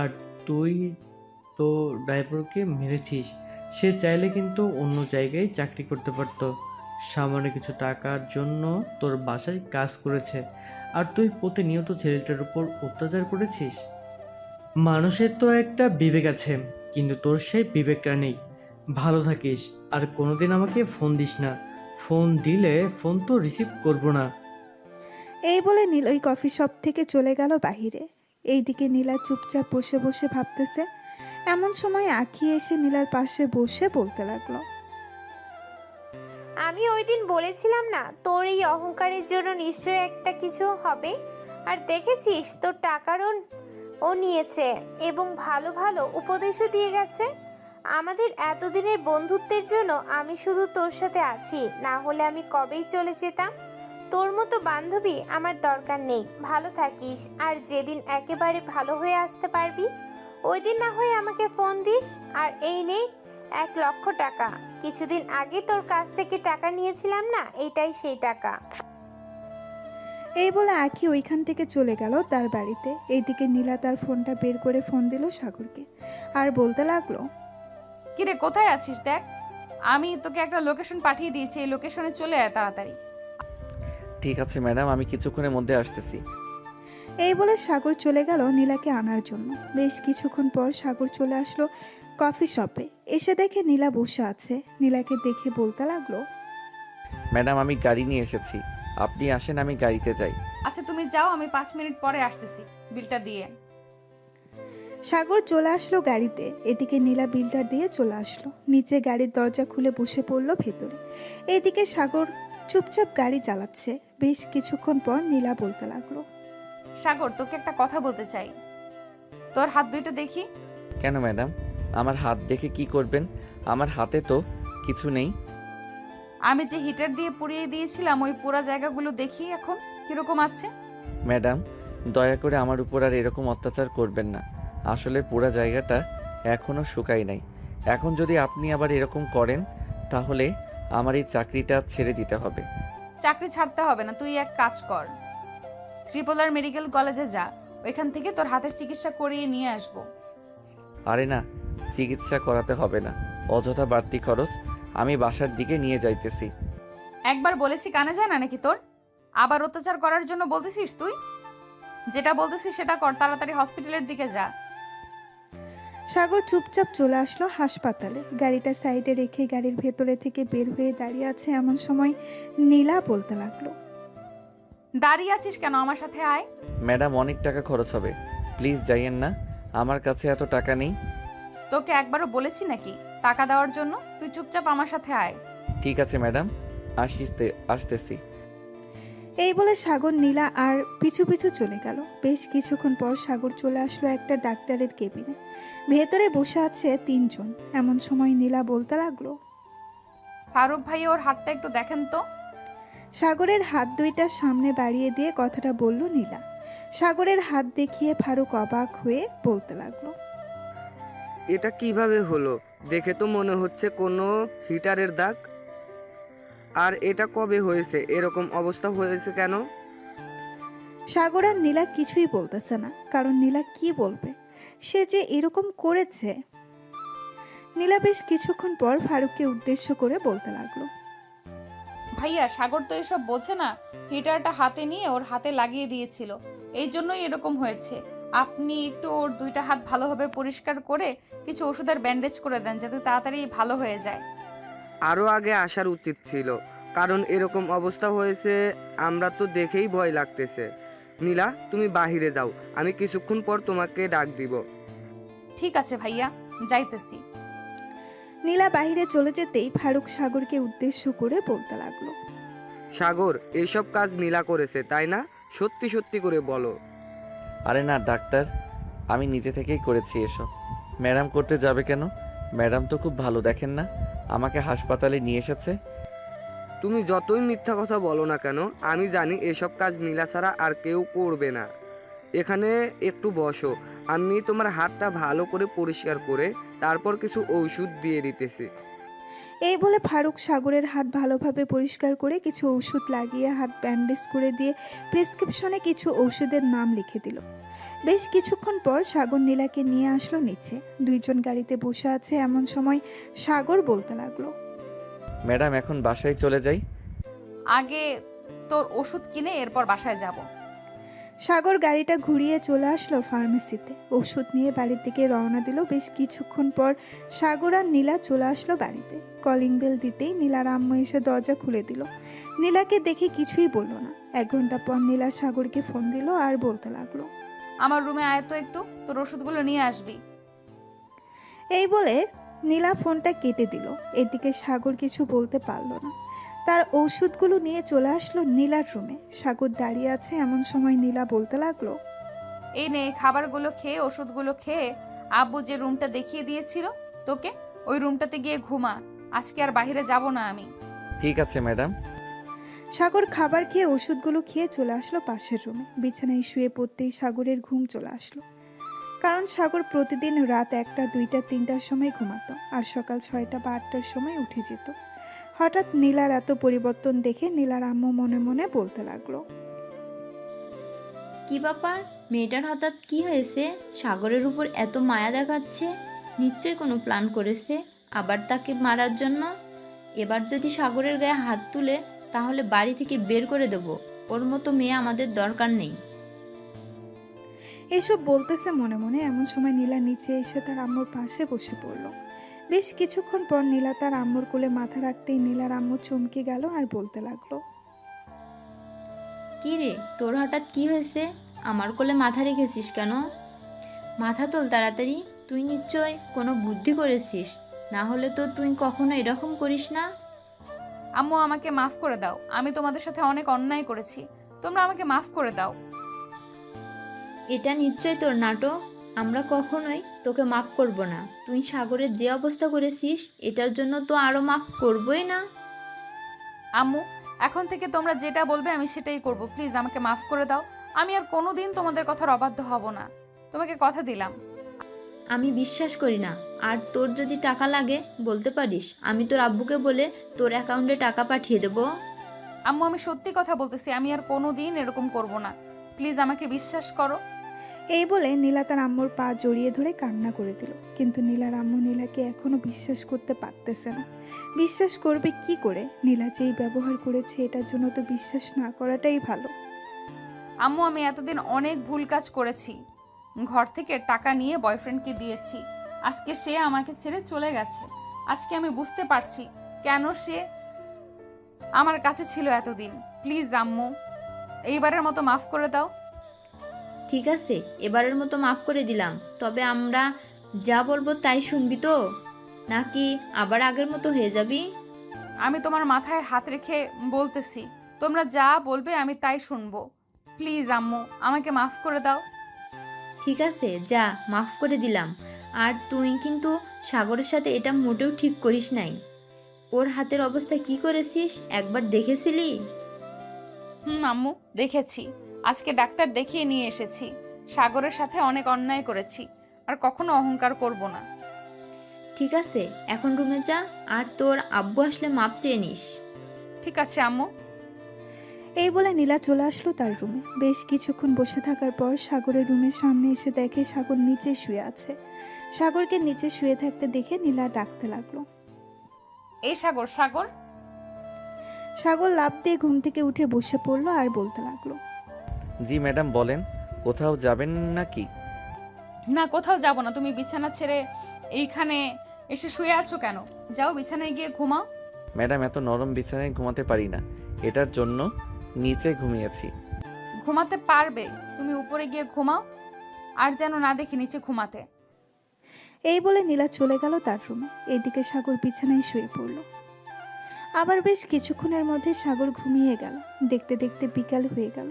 আর তুই তো ড্রাইভারকে মেরেছিস। সে চাইলে কিন্তু অন্য জায়গায় চাকরি করতে পারতো। সামান্য কিছু টাকার জন্য তোর বাসায় কাজ করেছে, আর তুই প্রতিনিয়ত ছেলেটার উপর অত্যাচার করেছিস। মানুষের তো একটা বিবেক আছে, কিন্তু তোর সেই বিবেকটা নেই। ভালো থাকিস, আর কোনোদিন আমাকে ফোন দিস না। ফোন দিলে ফোন তো রিসিভ করব না। এই বলে নিলয় কফি শপ থেকে চলে গেল বাহিরে। এইদিকে নীলা চুপচাপ বসে বসে ভাবতেছে। এমন সময় আঁখি এসে নীলার পাশে বসে বলতে লাগলো, আমি ওই দিন বলেছিলাম না তোর এই অহংকারের জন্য নিশ্চয়ই একটা কিছু হবে। আর দেখেছিস তোর টাকারও ও নিয়েছে এবং ভালো ভালো উপদেশও দিয়ে গেছে। আমাদের এতদিনের বন্ধুত্বের জন্য আমি শুধু তোর সাথে আছি, না হলে আমি কবেই চলে যেতাম। তোর মতো বান্ধবী আমার দরকার নেই। ভালো থাকিস, আর যেদিন একেবারে ভালো হয়ে আসতে পারবি ওই দিন না হয় আমাকে ফোন দিস। আর এই নে 1,00,000 টাকা। কিছুদিন আগে তোর কাছ থেকে টাকা নিয়েছিলাম না, এটাই সেই টাকা। এই বলে আঁখি ওইখান থেকে চলে গেল তার বাড়িতে। এইদিকে নীলা তার ফোনটা বের করে ফোন দিল সাগরকে, আর বলতে লাগলো, কিরে, কোথায় আছিস? দেখ, আমি তোকে একটা লোকেশন পাঠিয়ে দিয়েছি, এই লোকেশনে চলে আয় তাড়াতাড়ি। ঠিক আছে ম্যাডাম, আমি কিছুক্ষণের মধ্যে আসতেছি। এই বলে সাগর চলে গেল নীলাকে আনার জন্য। বেশ কিছুক্ষণ পর সাগর চলে আসলো কফি শপে। এসে দেখে নীলা বসে আছে। নীলাকে দেখে বলতে লাগলো, ম্যাডাম, আমি গাড়ি নিয়ে এসেছি, আপনি আসেন, আমি গাড়িতে যাই। আচ্ছা তুমি যাও, আমি 5 মিনিট পরে আসতেছি বিলটা দিয়ে। সাগর চলে আসলো গাড়িতে। এদিকে নীলা বিলটা দিয়ে চলে আসলো নিচে। গাড়ির দরজা খুলে বসে পড়লো ভেতরে। এদিকে সাগর চুপচাপ গাড়ি চালাচ্ছে। বেশ কিছুক্ষণ পর নীলা বলতে লাগলো, সাগর, তোকে একটা কথা বলতে চাই। তোর হাত দুইটা দেখি। কেন ম্যাডাম, আমার হাত দেখে কি করবেন? আমার হাতে তো কিছু নেই। আমি যে হিটার দিয়ে পুড়িয়ে দিয়েছিলাম ওই পোড়া জায়গাগুলো দেখি এখন কিরকম আছে। ম্যাডাম, দয়া করে আমার উপর আর এরকম অত্যাচার করবেন না। আসলে পুরো জায়গাটা এখনও শুকায় নাই। এখন যদি আপনি আবার এরকম করেন তাহলে আমার এই চাকরিটা ছেড়ে দিতে হবে। চাকরি ছাড়তে হবে না, তুই এক কাজ কর, ত্রিপোলার মেডিকেল কলেজে যা, ওইখান থেকে তোর হাতের চিকিৎসা করিয়ে নিয়ে আসবো। আরে না, চিকিৎসা করাতে হবে না, অযথা বাড়তি খরচ। আমি বাসার দিকে নিয়ে যাইতেছি। একবার বলেছি কানে যায় না নাকি তোর? আবার অত্যাচার করার জন্য বলতেছিস তুই? যেটা বলতেছিস সেটা কর, তাড়াতাড়ি হসপিটালের দিকে যা। সাগর চুপচাপ চলে আসলো হাসপাতালে। গাড়িটা সাইডে রেখে গাড়ির ভেতরে থেকে বের হয়ে দাঁড়িয়ে আছে। এমন সময় নীলা বলতে লাগলো, দাঁড়িয়ে আছিস কেন? আমার সাথে আয়। ম্যাডাম, অনেক টাকা খরচ হবে, প্লিজ যাইয়েন না, আমার কাছে এত টাকা নেই। তোকে একবারও বলেছি নাকি টাকা দেওয়ার জন্য? তুই চুপচাপ আমার সাথে আয়। ঠিক আছে ম্যাডাম, আসতেছি। এই বলে সাগর নীলা আর পিছু পিছু চলে গেল। বেশ কিছুক্ষণ পর সাগর চলে আসলো একটা ডাক্তারের কেবিনে। ভেতরে বসে আছে 3 জন। এমন সময় নীলা বলতে লাগলো, ফারুক ভাই, ওর হাতটা একটু দেখেন তো। সাগরের হাত দুইটা সামনে বাড়িয়ে দিয়ে কথাটা বলল নীলা। সাগরের হাত দেখিয়ে ফারুক অবাক হয়ে বলতে লাগলো, এটা কিভাবে হলো? দেখে তো মনে হচ্ছে কোনো হিটারের দাগ। আর এটা কবে হয়েছে? এরকম অবস্থা হয়েছে কেন? সাগর আর নীলা কিছুই বলতেছে না, কারণ নীলা কি বলবে? সে যে এরকম করেছে। নীলা বেশ কিছুক্ষণ পর ফারুককে উদ্দেশ্য করে বলতে লাগলো, ভাইয়া, সাগর তো এসব বোঝে না। হিটারটা হাতে নিয়ে ওর হাতে লাগিয়ে দিয়েছিল, এই জন্যই এরকম হয়েছে। আপনি একটু ওর 2টা হাত ভালোভাবে পরিষ্কার করে কিছু ওষুধের ব্যান্ডেজ করে দেন, যাতে তাড়াতাড়ি ভালো হয়ে যায়। আরও আগে আসার উচিত ছিল। কারণ এরকম অবস্থা হয়েছে আমরা তো দেখেই ভয় লাগতেছে। নীলা, তুমি বাহিরে যাও, আমি কিছুক্ষণ পর তোমাকে ডাক দিব। ঠিক আছে ভাইয়া, যাইতেছি। নীলা বাহিরে চলে যেতেই ফারুক সাগরকে উদ্দেশ্য করে বলতে লাগলো। সাগর, এইসব কাজ নীলা করেছে তাই না? সত্যি সত্যি করে বলো। আরে না ডাক্তার, আমি নিজে থেকেই করেছি এসব। ম্যাডাম করতে যাবে কেন? ম্যাডাম তো খুব ভালো, দেখেন না আমাকে হাসপাতালে নিয়ে এসেছে। তুমি যতই মিথ্যা কথা বলো না কেন, আমি জানি এসব কাজ নীলা ছাড়া আর কেউ করবে না। এখানে একটু বসো, আমি তোমার হাতটা ভালো করে পরিষ্কার করে তারপর কিছু ঔষধ দিয়ে দিতেছি। এই বলে ফারুক সাগরের হাত ভালোভাবে পরিষ্কার করে কিছু ওষুধ লাগিয়ে হাত ব্যান্ডেজ করে দিয়ে প্রেসক্রিপশনে কিছু ঔষধের নাম লিখে দিল। বেশ কিছুক্ষণ পর সাগর নীলাকে নিয়ে আসলো নিচে। দুইজন গাড়িতে বসে আছে এমন সময় সাগর বলতে লাগলো। ম্যাডাম এখন বাসায় চলে যাই? আগে তোর ওষুধ কিনে এরপর বাসায় যাব। সাগর গাড়িটা ঘুরিয়ে চলে আসলো ফার্মেসিতে। ওষুধ নিয়ে বাড়ির দিকে রওনা দিল। বেশ কিছুক্ষণ পর সাগর আর নীলা চলে আসলো বাড়িতে। কলিং বেল দিতেই নীলার আম্মু এসে দরজা খুলে দিল। নীলাকে দেখে কিছুই বলল না। 1 ঘন্টা পর নীলা সাগরকে ফোন দিল আর বলতে লাগলো। আমার রুমে আয় তো একটু, তোর ওষুধগুলো নিয়ে আসবি। এই বলে নীলা ফোনটা কেটে দিল। এদিকে সাগর কিছু বলতে পারল না। তার ওষুধগুলো নিয়ে চলে আসলো নীলার রুমে। সাগর দাঁড়িয়ে আছে এমন সময় নীলা বলতে লাগলো। এই নে খাবারগুলো খেয়ে ওষুধগুলো খেয়ে আব্বু যে রুমটা দেখিয়ে দিয়েছিল তোকে, ওই রুমটাতে গিয়ে ঘুমা। আজকে আর বাইরে যাব না আমি। ঠিক আছে ম্যাডাম। সাগর খাবার খেয়ে ওষুধগুলো খেয়ে চলে আসলো পাশের রুমে। বিছানায় শুয়ে পড়তেই সাগরের ঘুম চলে আসলো। কারণ সাগর প্রতিদিন রাত 1টা, 2টা, 3টার সময় ঘুমাতো আর সকাল 6টা বা 8টার সময় উঠে যেত। হঠাৎ নীলার এত পরিবর্তন দেখে নীলার আম্মু মনে মনে বলতে লাগলো। কি ব্যাপার, মেয়েটার হঠাৎ কি হয়েছে? সাগরের উপর এত মায়া দেখাচ্ছে, নিশ্চয়ই কোনো প্ল্যান করেছে আবার তাকে মারার জন্য। এবার যদি সাগরের গায়ে হাত তুলে তাহলে বাড়ি থেকে বের করে দেব। ওর মতো মেয়ে আমাদের দরকার নেই। এসব বলতেছে মনে মনে এমন সময় নীলা নিচে এসে তার আম্মুর পাশে বসে পড়ল। বেশ কিছুক্ষণ পর নীলা তার আম্মুর কোলে মাথা রাখতেই নীলার আম্মু চমকে গেল আর বলতে লাগলো। কি রে, তোর হঠাৎ কি হয়েছে? আমার কোলে মাথা রেখেছিস কেন? মাথা তোল তাড়াতাড়ি, তুই নিশ্চয় কোনো বুদ্ধি করেছিস, না হলে তো তুই কখনো এরকম করিস না। আম্মু আমাকে মাফ করে দাও, আমি তোমাদের সাথে অনেক অন্যায় করেছি, তোমরা আমাকে মাফ করে দাও। এটা নিশ্চয় তোর নাটক, আমরা কখনোই তোকে মাফ করব না। তুই সাগরের যে অবস্থা করেছিস এটার জন্য তো আরও মাফ করবই না। আম্মু এখন থেকে তোমরা যেটা বলবে আমি সেটাই করব, প্লিজ আমাকে মাফ করে দাও। আমি আর কোনোদিন তোমাদের কথার অবাধ্য হব না, তোমাকে কথা দিলাম। আমি বিশ্বাস করি না। আর তোর যদি টাকা লাগে বলতে পারিস, আমি তোর আব্বুকে বলে তোর অ্যাকাউন্টে টাকা পাঠিয়ে দেব। আম্মু আমি সত্যি কথা বলতেছি, আমি আর কোনোদিন এরকম করব না, প্লিজ আমাকে বিশ্বাস করো। এই বলে নীলা তার আম্মুর পা জড়িয়ে ধরে কান্না করে দিল। কিন্তু নীলার আম্মু নীলাকে এখনো বিশ্বাস করতে পারতেছে না। বিশ্বাস করবে কি করে? নীলা যেই ব্যবহার করেছে এটার জন্য তো বিশ্বাস না করাটাই ভালো। আম্মু আমি এতদিন অনেক ভুল কাজ করেছি, ঘর থেকে টাকা নিয়ে বয়ফ্রেন্ডকে দিয়েছি, আজকে সে আমাকে ছেড়ে চলে গেছে। আজকে আমি বুঝতে পারছি কেন সে আমার কাছে ছিল এতদিন। প্লিজ আম্মু এইবারের মতো মাফ করে দাও। ঠিক আছে, এবারের মতো মাফ করে দিলাম, তবে আমরা যা বলবো তাই শুনবি তো, নাকি আবার আগের মতো হয়ে যাবি? আমি তোমার মাথায় হাত রেখে বলতেছি, তোমরা যা বলবে আমি তাই শুনবো। প্লিজ আম্মু আমাকে মাফ করে দাও। ঠিক আছে, যা, মাফ করে দিলাম। আর তুই কিন্তু সাগরের সাথে এটা মোটেও ঠিক করিস নাই। ওর হাতের অবস্থা কি করেছিস একবার দেখেছিলি? আম্মু দেখেছি, আজকে ডাক্তার দেখিয়ে নিয়ে এসেছি। সাগরের সাথে অনেক অন্যায় করেছি, আর কখনো অহংকার করব না। ঠিক আছে, এখন রুমে যা, আর তোর আব্বু আসলে মাপ চেয়ে নিস। ঠিক আছে আম্মু। এই বলে নীলা চলে আসলো তার রুমে। বেশ কিছুক্ষণ বসে থাকার পর সাগরের রুমের সামনে এসে দেখে সাগর নিচে শুয়ে আছে। সাগরকে নিচে শুয়ে থাকতে দেখে নীলা ডাকতে লাগলো। এই সাগর, সাগর। সাগর লাফ দিয়ে ঘুম থেকে উঠে বসে পড়লো আর বলতে লাগলো। জি ম্যাডাম বলেন, কোথাও যাবেন নাকি? না কোথাও যাব না, তুমি বিছানা ছেড়ে এইখানে এসে শুয়ে আছো কেন? যাও বিছানায় গিয়ে ঘুমাও। ম্যাডাম এত নরম বিছানায় ঘুমাতে পারি না, এটার জন্য নিচে ঘুমিয়েছি। ঘুমাতে পারবে, তুমি উপরে গিয়ে ঘুমাও, আর যেন না দেখি নিচে ঘুমাতে। এই বলে নীলা চলে গেল তার রুমে। এদিকে সাগর বিছানায় শুয়ে পড়ল। আবার বেশ কিছুক্ষণের মধ্যে সাগর ঘুমিয়ে গেল। দেখতে দেখতে বিকাল হয়ে গেল।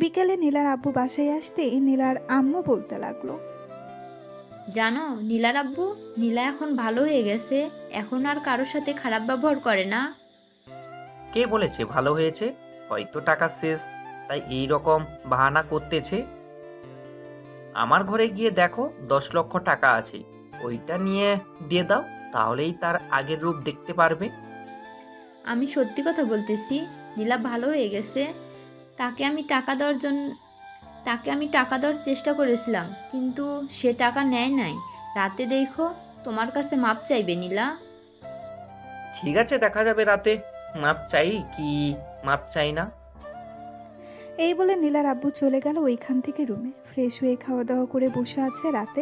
বিকালে নীলার আব্বু বাসায় আসতেই নীলার আম্মু বলতে লাগলো, জানো নীলার আব্বু, নীলা এখন ভালো হয়ে গেছে, এখন আর কারোর সাথে খারাপ ব্যবহার করে না। কে বলেছে ভালো হয়েছে? হয়তো টাকা শেষ, তাই এই রকম বাহানা করতেছে। আমার ঘরে গিয়ে দেখো 10 লক্ষ টাকা আছে, ওইটা নিয়ে দিয়ে দাও, তাহলেই তার আগের রূপ দেখতে পারবে। আমি সত্যি কথা বলতেছি, নীলা ভালো হয়ে গেছে। তাকে আমি টাকা দেওয়ার চেষ্টা করেছিলাম, কিন্তু সে টাকা নেয় নাই। রাতে দেখো তোমার কাছে মাপ চাইবে নীলা। ঠিক আছে, দেখা যাবে রাতে মাপ চাই কি মাপ চাই না। এই বলে নীলার আব্বু চলে গেল ওইখান থেকে রুমে। ফ্রেশ হয়ে খাওয়া দাওয়া করে বসে আছে রাতে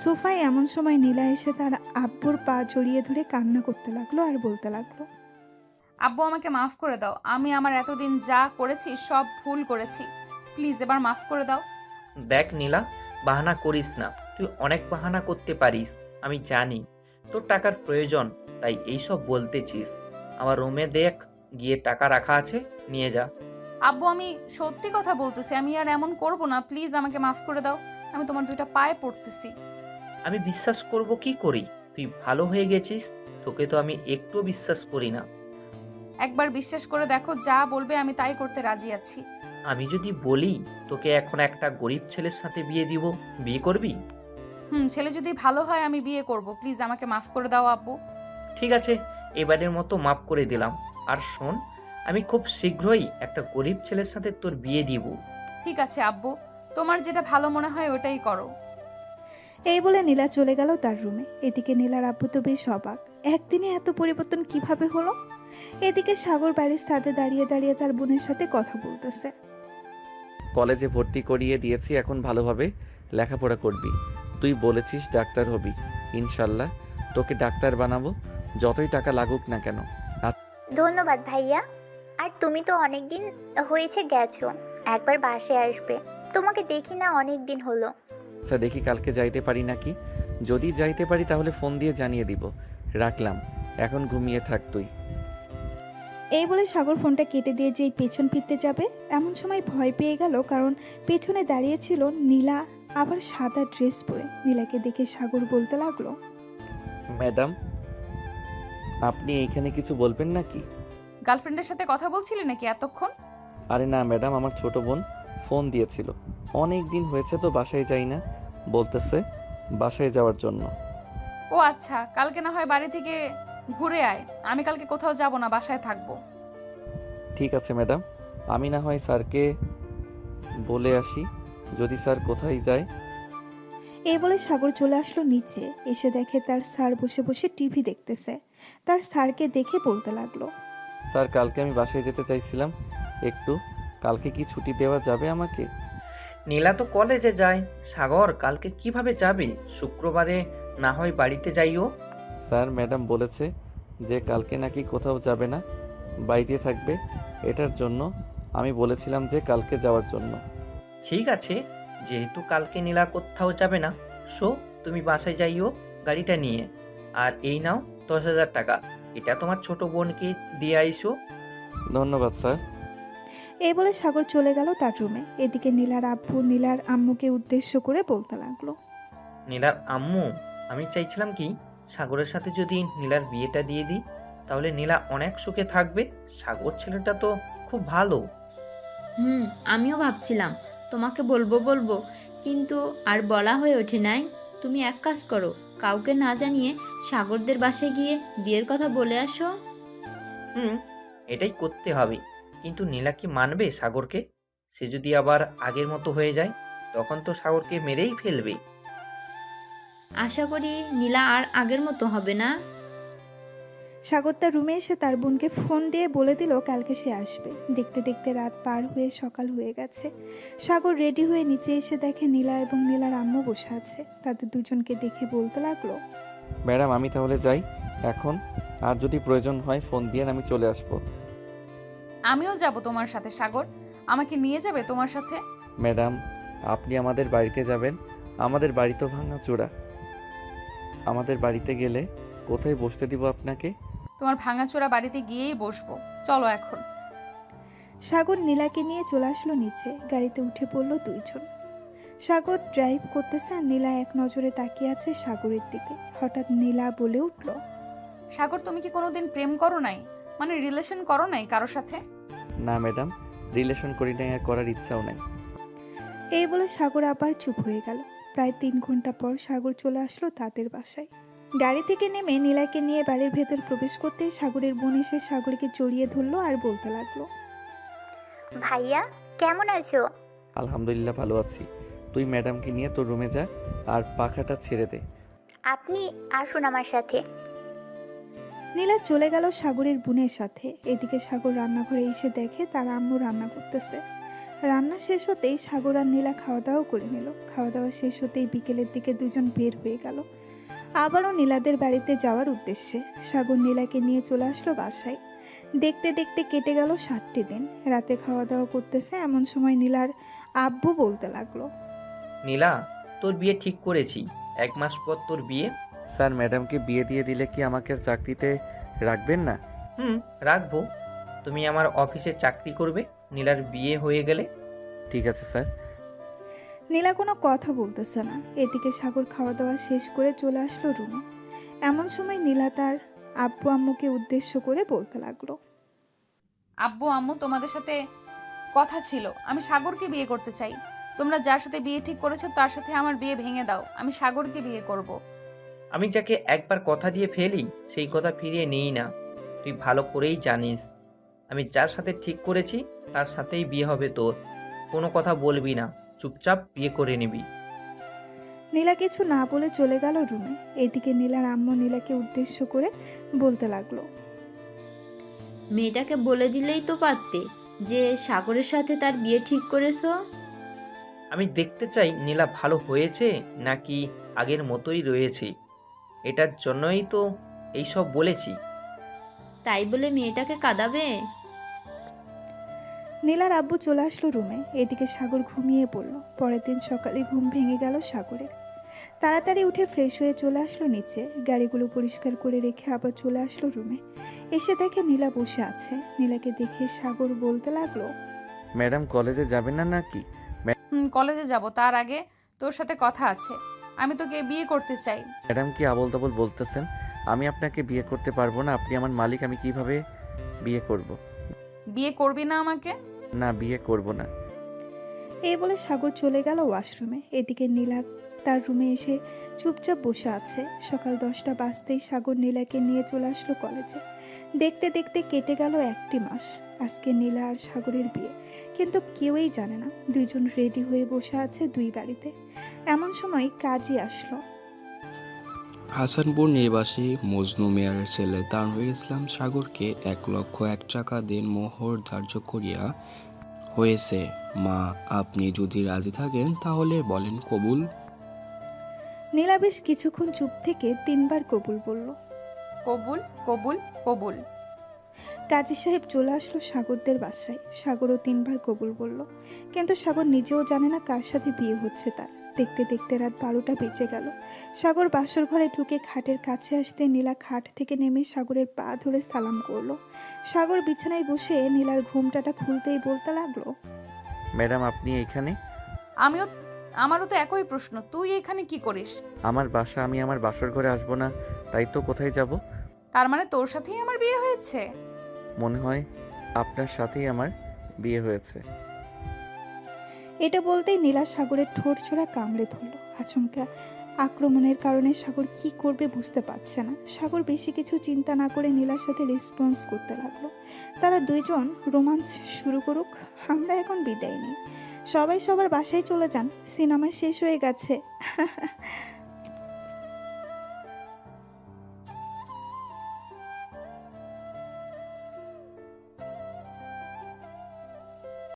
সোফায়। এমন সময় নীলা এসে তার আব্বুর পা জড়িয়ে ধরে কান্না করতে লাগলো আর বলতে লাগলো, আব্বু আমাকে মাফ করে দাও, আমি আমার এতদিন যা করেছি সব ভুল করেছি, প্লিজ এবার মাফ করে দাও। দেখ নীলা, বাহানা করিস না, তুই অনেক বাহানা করতে পারিস, আমি জানি তোর টাকার প্রয়োজন, তাই এইসব বলতেছিস। আমার রুমে দেখ, গিয়ে টাকা রাখা আছে, নিয়ে যা। আব্বু আমি সত্যি কথা বলতেছি, আমি আর এমন করব না, প্লিজ আমাকে মাফ করে দাও, আমি তোমার দুইটা পায়ে পড়তেছি। আমি বিশ্বাস করব কি করি? তুই ভালো হয়ে গেছিস, তোকে তো আমি একটু বিশ্বাস করি না। একবার বিশ্বাস করে দেখো, যা বলবে আমি তাই করতে রাজি আছি। আমি যদি বলি তোকে এখন একটা গরিব ছেলের সাথে বিয়ে দিব, বিয়ে করবি? ছেলে যদি ভালো হয় আমি বিয়ে করব, প্লিজ আমাকে মাফ করে দাও আব্বু। ঠিক আছে, এবারের মতো মাফ করে দিলাম। আর শোন, আমি খুব শীঘ্রই একটা গরিব ছেলের সাথে তোর বিয়ে দিব। ঠিক আছে আব্বু, তোমার যেটা ভালো মনে হয় ওটাই করো। এই বলে নীলা চলে গেল তার রুমে। এদিকে নীলার আব্বু তো বেশ অবাক, একদিনে এত পরিবর্তন কিভাবে হলো। এদিকে সাগর বাড়ির ছাদে দাঁড়িয়ে দাঁড়িয়ে তার বোনের সাথে কথা বলতেছে। কলেজে ভর্তি করিয়ে দিয়েছি, এখন ভালোভাবে লেখাপড়া করবি। তুই বলেছিস ডাক্তার হবি, ইনশাল্লাহ তোকে ডাক্তার বানাবো, যতই টাকা লাগুক না কেন। ধন্যবাদ ভাইয়া। আর তুমি তো অনেক দিন হয়েছে গেছো, একবার বাসায় আসবে, তোমাকে দেখি না অনেক দিন হলো। আচ্ছা দেখি কালকে যাইতে পারি নাকি, যদি যাইতে পারি তাহলে ফোন দিয়ে জানিয়ে দিব। রাখলাম, এখন ঘুমিয়ে থাক তুই। এই বলে সাগর ফোনটা কেটে দিয়ে যেই পেছন ফিরতে যাবে, এমন সময় ভয় পেয়ে গেল, কারণ পেছনে দাঁড়িয়েছিল নীলা, আবার সাদা ড্রেস পরে। নীলাকে দেখে সাগর বলতে লাগলো, ম্যাডাম আপনি এইখানে কিছু বলবেন নাকি? গার্লফ্রেন্ডের সাথে কথা বলছিলে নাকি এতক্ষণ? আরে না ম্যাডাম, আমার ছোট বোন ফোন দিয়েছিল, অনেক দিন হয়েছে তো বাসায় যাই না, বলতেছে বাসায় যাওয়ার জন্য। ও আচ্ছা, কালকে না হয় বাড়ি থেকে ঘুরে আয়, আমি কালকে কোথাও যাব না, বাসায় থাকবো। ঠিক আছে ম্যাডাম, আমি না হয় স্যারকে বলে আসি, যদি স্যার কোথায় যায়। এই বলে সাগর চলে আসলো নিচে। এসে দেখে তার স্যার বসে বসে টিভি দেখতেছে। তার স্যারকে দেখে বলতে লাগলো, স্যার কালকে আমি বাসায় যেতে চাইছিলাম একটু, কালকে কি ছুটি দেওয়া যাবে আমাকে? নীলা তো কলেজে যায়, সাগর কালকে কিভাবে যাবে? শুক্রবারে না হয় বাড়িতে যাইও। স্যার ম্যাডাম বলেছে যে কালকে নাকি কোথাও যাবে না, বাড়িতে থাকবে, এটার জন্য আমি বলেছিলাম যে কালকে যাওয়ার জন্য। ঠিক আছে, যেহেতু কালকে নীলা কোথাও যাবে না, সো তুমি বাসায় যাইও গাড়িটা নিয়ে। আর এই নাও 10,000 টাকা, এটা তোমার ছোট বোনকে দিয়ে আইসো। ধন্যবাদ স্যার। এই বলে সাগর চলে গেল তার রুমে। এদিকে নীলার আব্বু নীলার আম্মুকে উদ্দেশ্য করে বলতে লাগলো, নীলার আম্মু, আমি চাইছিলাম কি সাগরের সাথে যদি নীলার বিয়েটা দিয়ে দিই, তাহলে নীলা অনেক সুখে থাকবে। সাগর ছেলেটা তো খুব ভালো। আমিও ভাবছিলাম তোমাকে বলবো, কিন্তু আর বলা হয়ে ওঠে নাই। তুমি এক কাজ করো, কাউকে না জানিয়ে সাগরদের বাসায় গিয়ে বিয়ের কথা বলে আসো। এটাই করতে হবে, কিন্তু নীলা কি মানবে সাগরকে? সে যদি আবার আগের মতো হয়ে যায়, তখন তো সাগরকে মেরেই ফেলবে। আশা করি নীলা আর আগের মতো হবে না। সাগর তার রুমে এসে তার বোনকে ফোন দিয়ে বলে দিল কালকে সে আসবে। দেখতে দেখতে রাত পার হয়ে সকাল হয়ে গেছে। সাগর রেডি হয়ে নিচে এসে দেখে নীলা এবং নীলার আম্মু বসে আছে। তাদের দুজনকে দেখে বলতে লাগলো, ম্যাডাম আমি তাহলে যাই এখন, আর যদি প্রয়োজন হয় ফোন দিয়ে আমি চলে আসবো। আমিও যাব তোমার সাথে সাগর, আমাকে নিয়ে যাবে তোমার সাথে? ম্যাডাম, আপনি আমাদের বাড়িতে যাবেন? আমাদের বাড়ি তো ভাঙাচোরা। আমাদের বাড়িতে গেলে কোথায় বসতে দিব আপনাকে? তোমার ভাঙাচোরা বাড়িতে গিয়েই বসবো, চলো এখন। সাগর নীলাকে নিয়ে চলে আসলো নিচে, গাড়িতে উঠে পড়লো দুইজন। সাগর ড্রাইভ করতেছে আর নীলা এক নজরে তাকিয়ে আছে সাগরের দিকে। হঠাৎ নীলা বলে উঠল, সাগর, তুমি কি কোনোদিন প্রেম করো নাই, মানে রিলেশন করো নাই কারোর সাথে? না ম্যাডাম, রিলেশন করি নাই আর করার ইচ্ছাও নাই। এই বলে সাগর আবার চুপ হয়ে গেল। প্রায় 3 ঘন্টা পর সাগর চলে আসলো তাদের বাসায়। গাড়ি থেকে নেমে নীলাকে নিয়ে বাড়ির ভেতর প্রবেশ করতেই সাগরের বোন এসে সাগরকে জড়িয়ে ধরলো আর বলতে লাগলো, ভাইয়া কেমন আছো? আলহামদুলিল্লাহ ভালো আছি। তুই ম্যাডামকে নিয়ে তোর রুমে যা আর পাখাটা ছেড়ে দে। আপনি আসুন আমার সাথে। নীলা চলে গেল সাগরের বোনের সাথে। এদিকে সাগর রান্নাঘরে এসে দেখে তার আম্মু রান্না করতেছে। রান্না শেষ হতেই সাগর আর নীলা খাওয়া দাওয়া করে নিল। খাওয়া দাওয়া শেষ হতেই বিকেলের দিকে দুজন বের হয়ে গেল আবারও নীলাদের বাড়িতে যাওয়ার উদ্দেশ্যে। সাগর নীলাকে নিয়ে চলে আসলো বাসায়। দেখতে দেখতে কেটে গেল 7টি দিন। রাতে খাওয়া দাওয়া করতেছে এমন সময় নীলার আব্বু বলতে লাগলো, নীলা, তোর বিয়ে ঠিক করেছি, 1 মাস পর তোর বিয়ে। স্যার, ম্যাডামকে বিয়ে দিয়ে দিলে কি আমাকে আর চাকরিতে রাখবেন না? রাখবো। তুমি আমার অফিসে চাকরি করবে নীলার বিয়ে হয়ে গেলে। ঠিক আছে স্যার। নীলা কোনো কথা বলতেছে না। এদিকে সাগর খাওয়া দাওয়া শেষ করে চলে আসলো রুমে। এমন সময় নীলা তার আব্বু আম্মুকে উদ্দেশ্য করে বলতে লাগলো, আব্বু আম্মু, তোমাদের সাথে কথা ছিল, আমি সাগরকে বিয়ে করতে চাই। তোমরা যার সাথে বিয়ে ঠিক করেছো তার সাথে আমার বিয়ে ভেঙে দাও, আমি সাগরকে বিয়ে করব। আমি যাকে একবার কথা দিয়ে ফেলি সেই কথা ফিরিয়ে নিই না। তুই ভালো করেই জানিস আমি যার সাথে ঠিক করেছি তার সাথেই বিয়ে হবে তোর। কোনো কথা বলবি না, চুপচাপ বিয়ে করে নিবি। নীলা কিছু না বলে চলে গেল রুমে। এদিকে নীলার আম্মু নীলাকে উদ্দেশ্য করে বলতে লাগলো, মেয়েটাকে বলে দিলেই তো পারতে যে সাগরের সাথে তার বিয়ে ঠিক করেছো। আমি দেখতে চাই নীলা ভালো হয়েছে নাকি আগের মতোই রয়েছে। এটার জন্যই তো এইসব বলেছি। তাই বলে মেয়েটাকে কাঁদাবে? নীলার আব্বু চলে আসলো রুমে। এদিকে সাগর ঘুমিয়ে পড়ল। পরের দিন সকালে ঘুম ভেঙে গেল সাগরের। তাড়াতাড়ি উঠে ফ্রেশ হয়ে চলে আসলো নিচে। গাড়িগুলো পরিষ্কার করে রেখে আবার চলে আসলো রুমে। এসে দেখে নীলা বসে আছে। নীলাকে দেখে সাগর বলতে লাগলো, ম্যাডাম কলেজে যাবেন না নাকি? কলেজে যাব, তার আগে তোর সাথে কথা আছে। আমি তোকে বিয়ে করতে চাই। ম্যাডাম কি আবল তাবল বলতেছেন? আমি আপনাকে বিয়ে করতে পারবো না। আপনি আমার মালিক, আমি কিভাবে বিয়ে করব? বিয়ে করবি না আমাকে? না, বিয়ে করব না। এই বলে সাগর চলে গেল ওয়াশরুমে। এদিকে নীলা তার রুমে এসে চুপচাপ বসে আছে। সকাল 10টা বাজতেই সাগর নীলাকে নিয়ে চলে আসলো কলেজে। দেখতে দেখতে কেটে গেল 1টি মাস। আজকে নীলা আর সাগরের বিয়ে, কিন্তু কেউই জানে না দুইজন রেডি হয়ে বসে আছে 2 গাড়িতে। এমন সময় কাজী আসলো। হাসানপুর নিবাসী মজনু মিয়ার ছেলে তানভীর ইসলাম সাগরকে 1,01,000 টাকা দিন মোহর ধার্য করিয়া হয়েছে। মা, আপনি যদি রাজি থাকেন তাহলে বলেন কবুল। নীলা বেশ কিছুক্ষণ চুপ থেকে 3বার কবুল বলল। কবুল, কবুল, কবুল। কাজী সাহেব চলে আসলো সাগরদের বাসায়। সাগরও 3বার কবুল বলল, কিন্তু সাগর নিজেও জানে না কার সাথে বিয়ে হচ্ছে তার। দেখতে দেখতে রাত 12টা বেজে গেল। সাগর বাসর ঘরে ঢুকে খাটের কাছে আসতে নীলা খাট থেকে নেমে সাগরের পা ধরে সালাম করলো। সাগর বিছানায় বসে নীলার ঘুমটাটা খুলতেই বলতে লাগলো, ম্যাডাম আপনি এইখানে? আমারও তো একই প্রশ্ন, তুই এখানে কি করিস? আমার বাসা, আমি আমার বাসর ঘরে আসবো না, তাই তো কোথায় যাব? তার মানে তোর সাথেই আমার বিয়ে হয়েছে? মনে হয় আপনার সাথেই আমার বিয়ে হয়েছে। এটা বলতেই নীলা সাগরের ঠোঁট ছোড়া কামড়ে ধরল। আচমকা আক্রমণের কারণে সাগর কি করবে বুঝতে পারছে না। সাগর বেশি কিছু চিন্তা না করে নীলার সাথে রেসপন্স করতে লাগলো। তারা দুইজন রোমান্স শুরু করুক, আমরা এখন বিদায় নিই। সবাই সবার বাসায় চলে যান, সিনেমা শেষ হয়ে গেছে।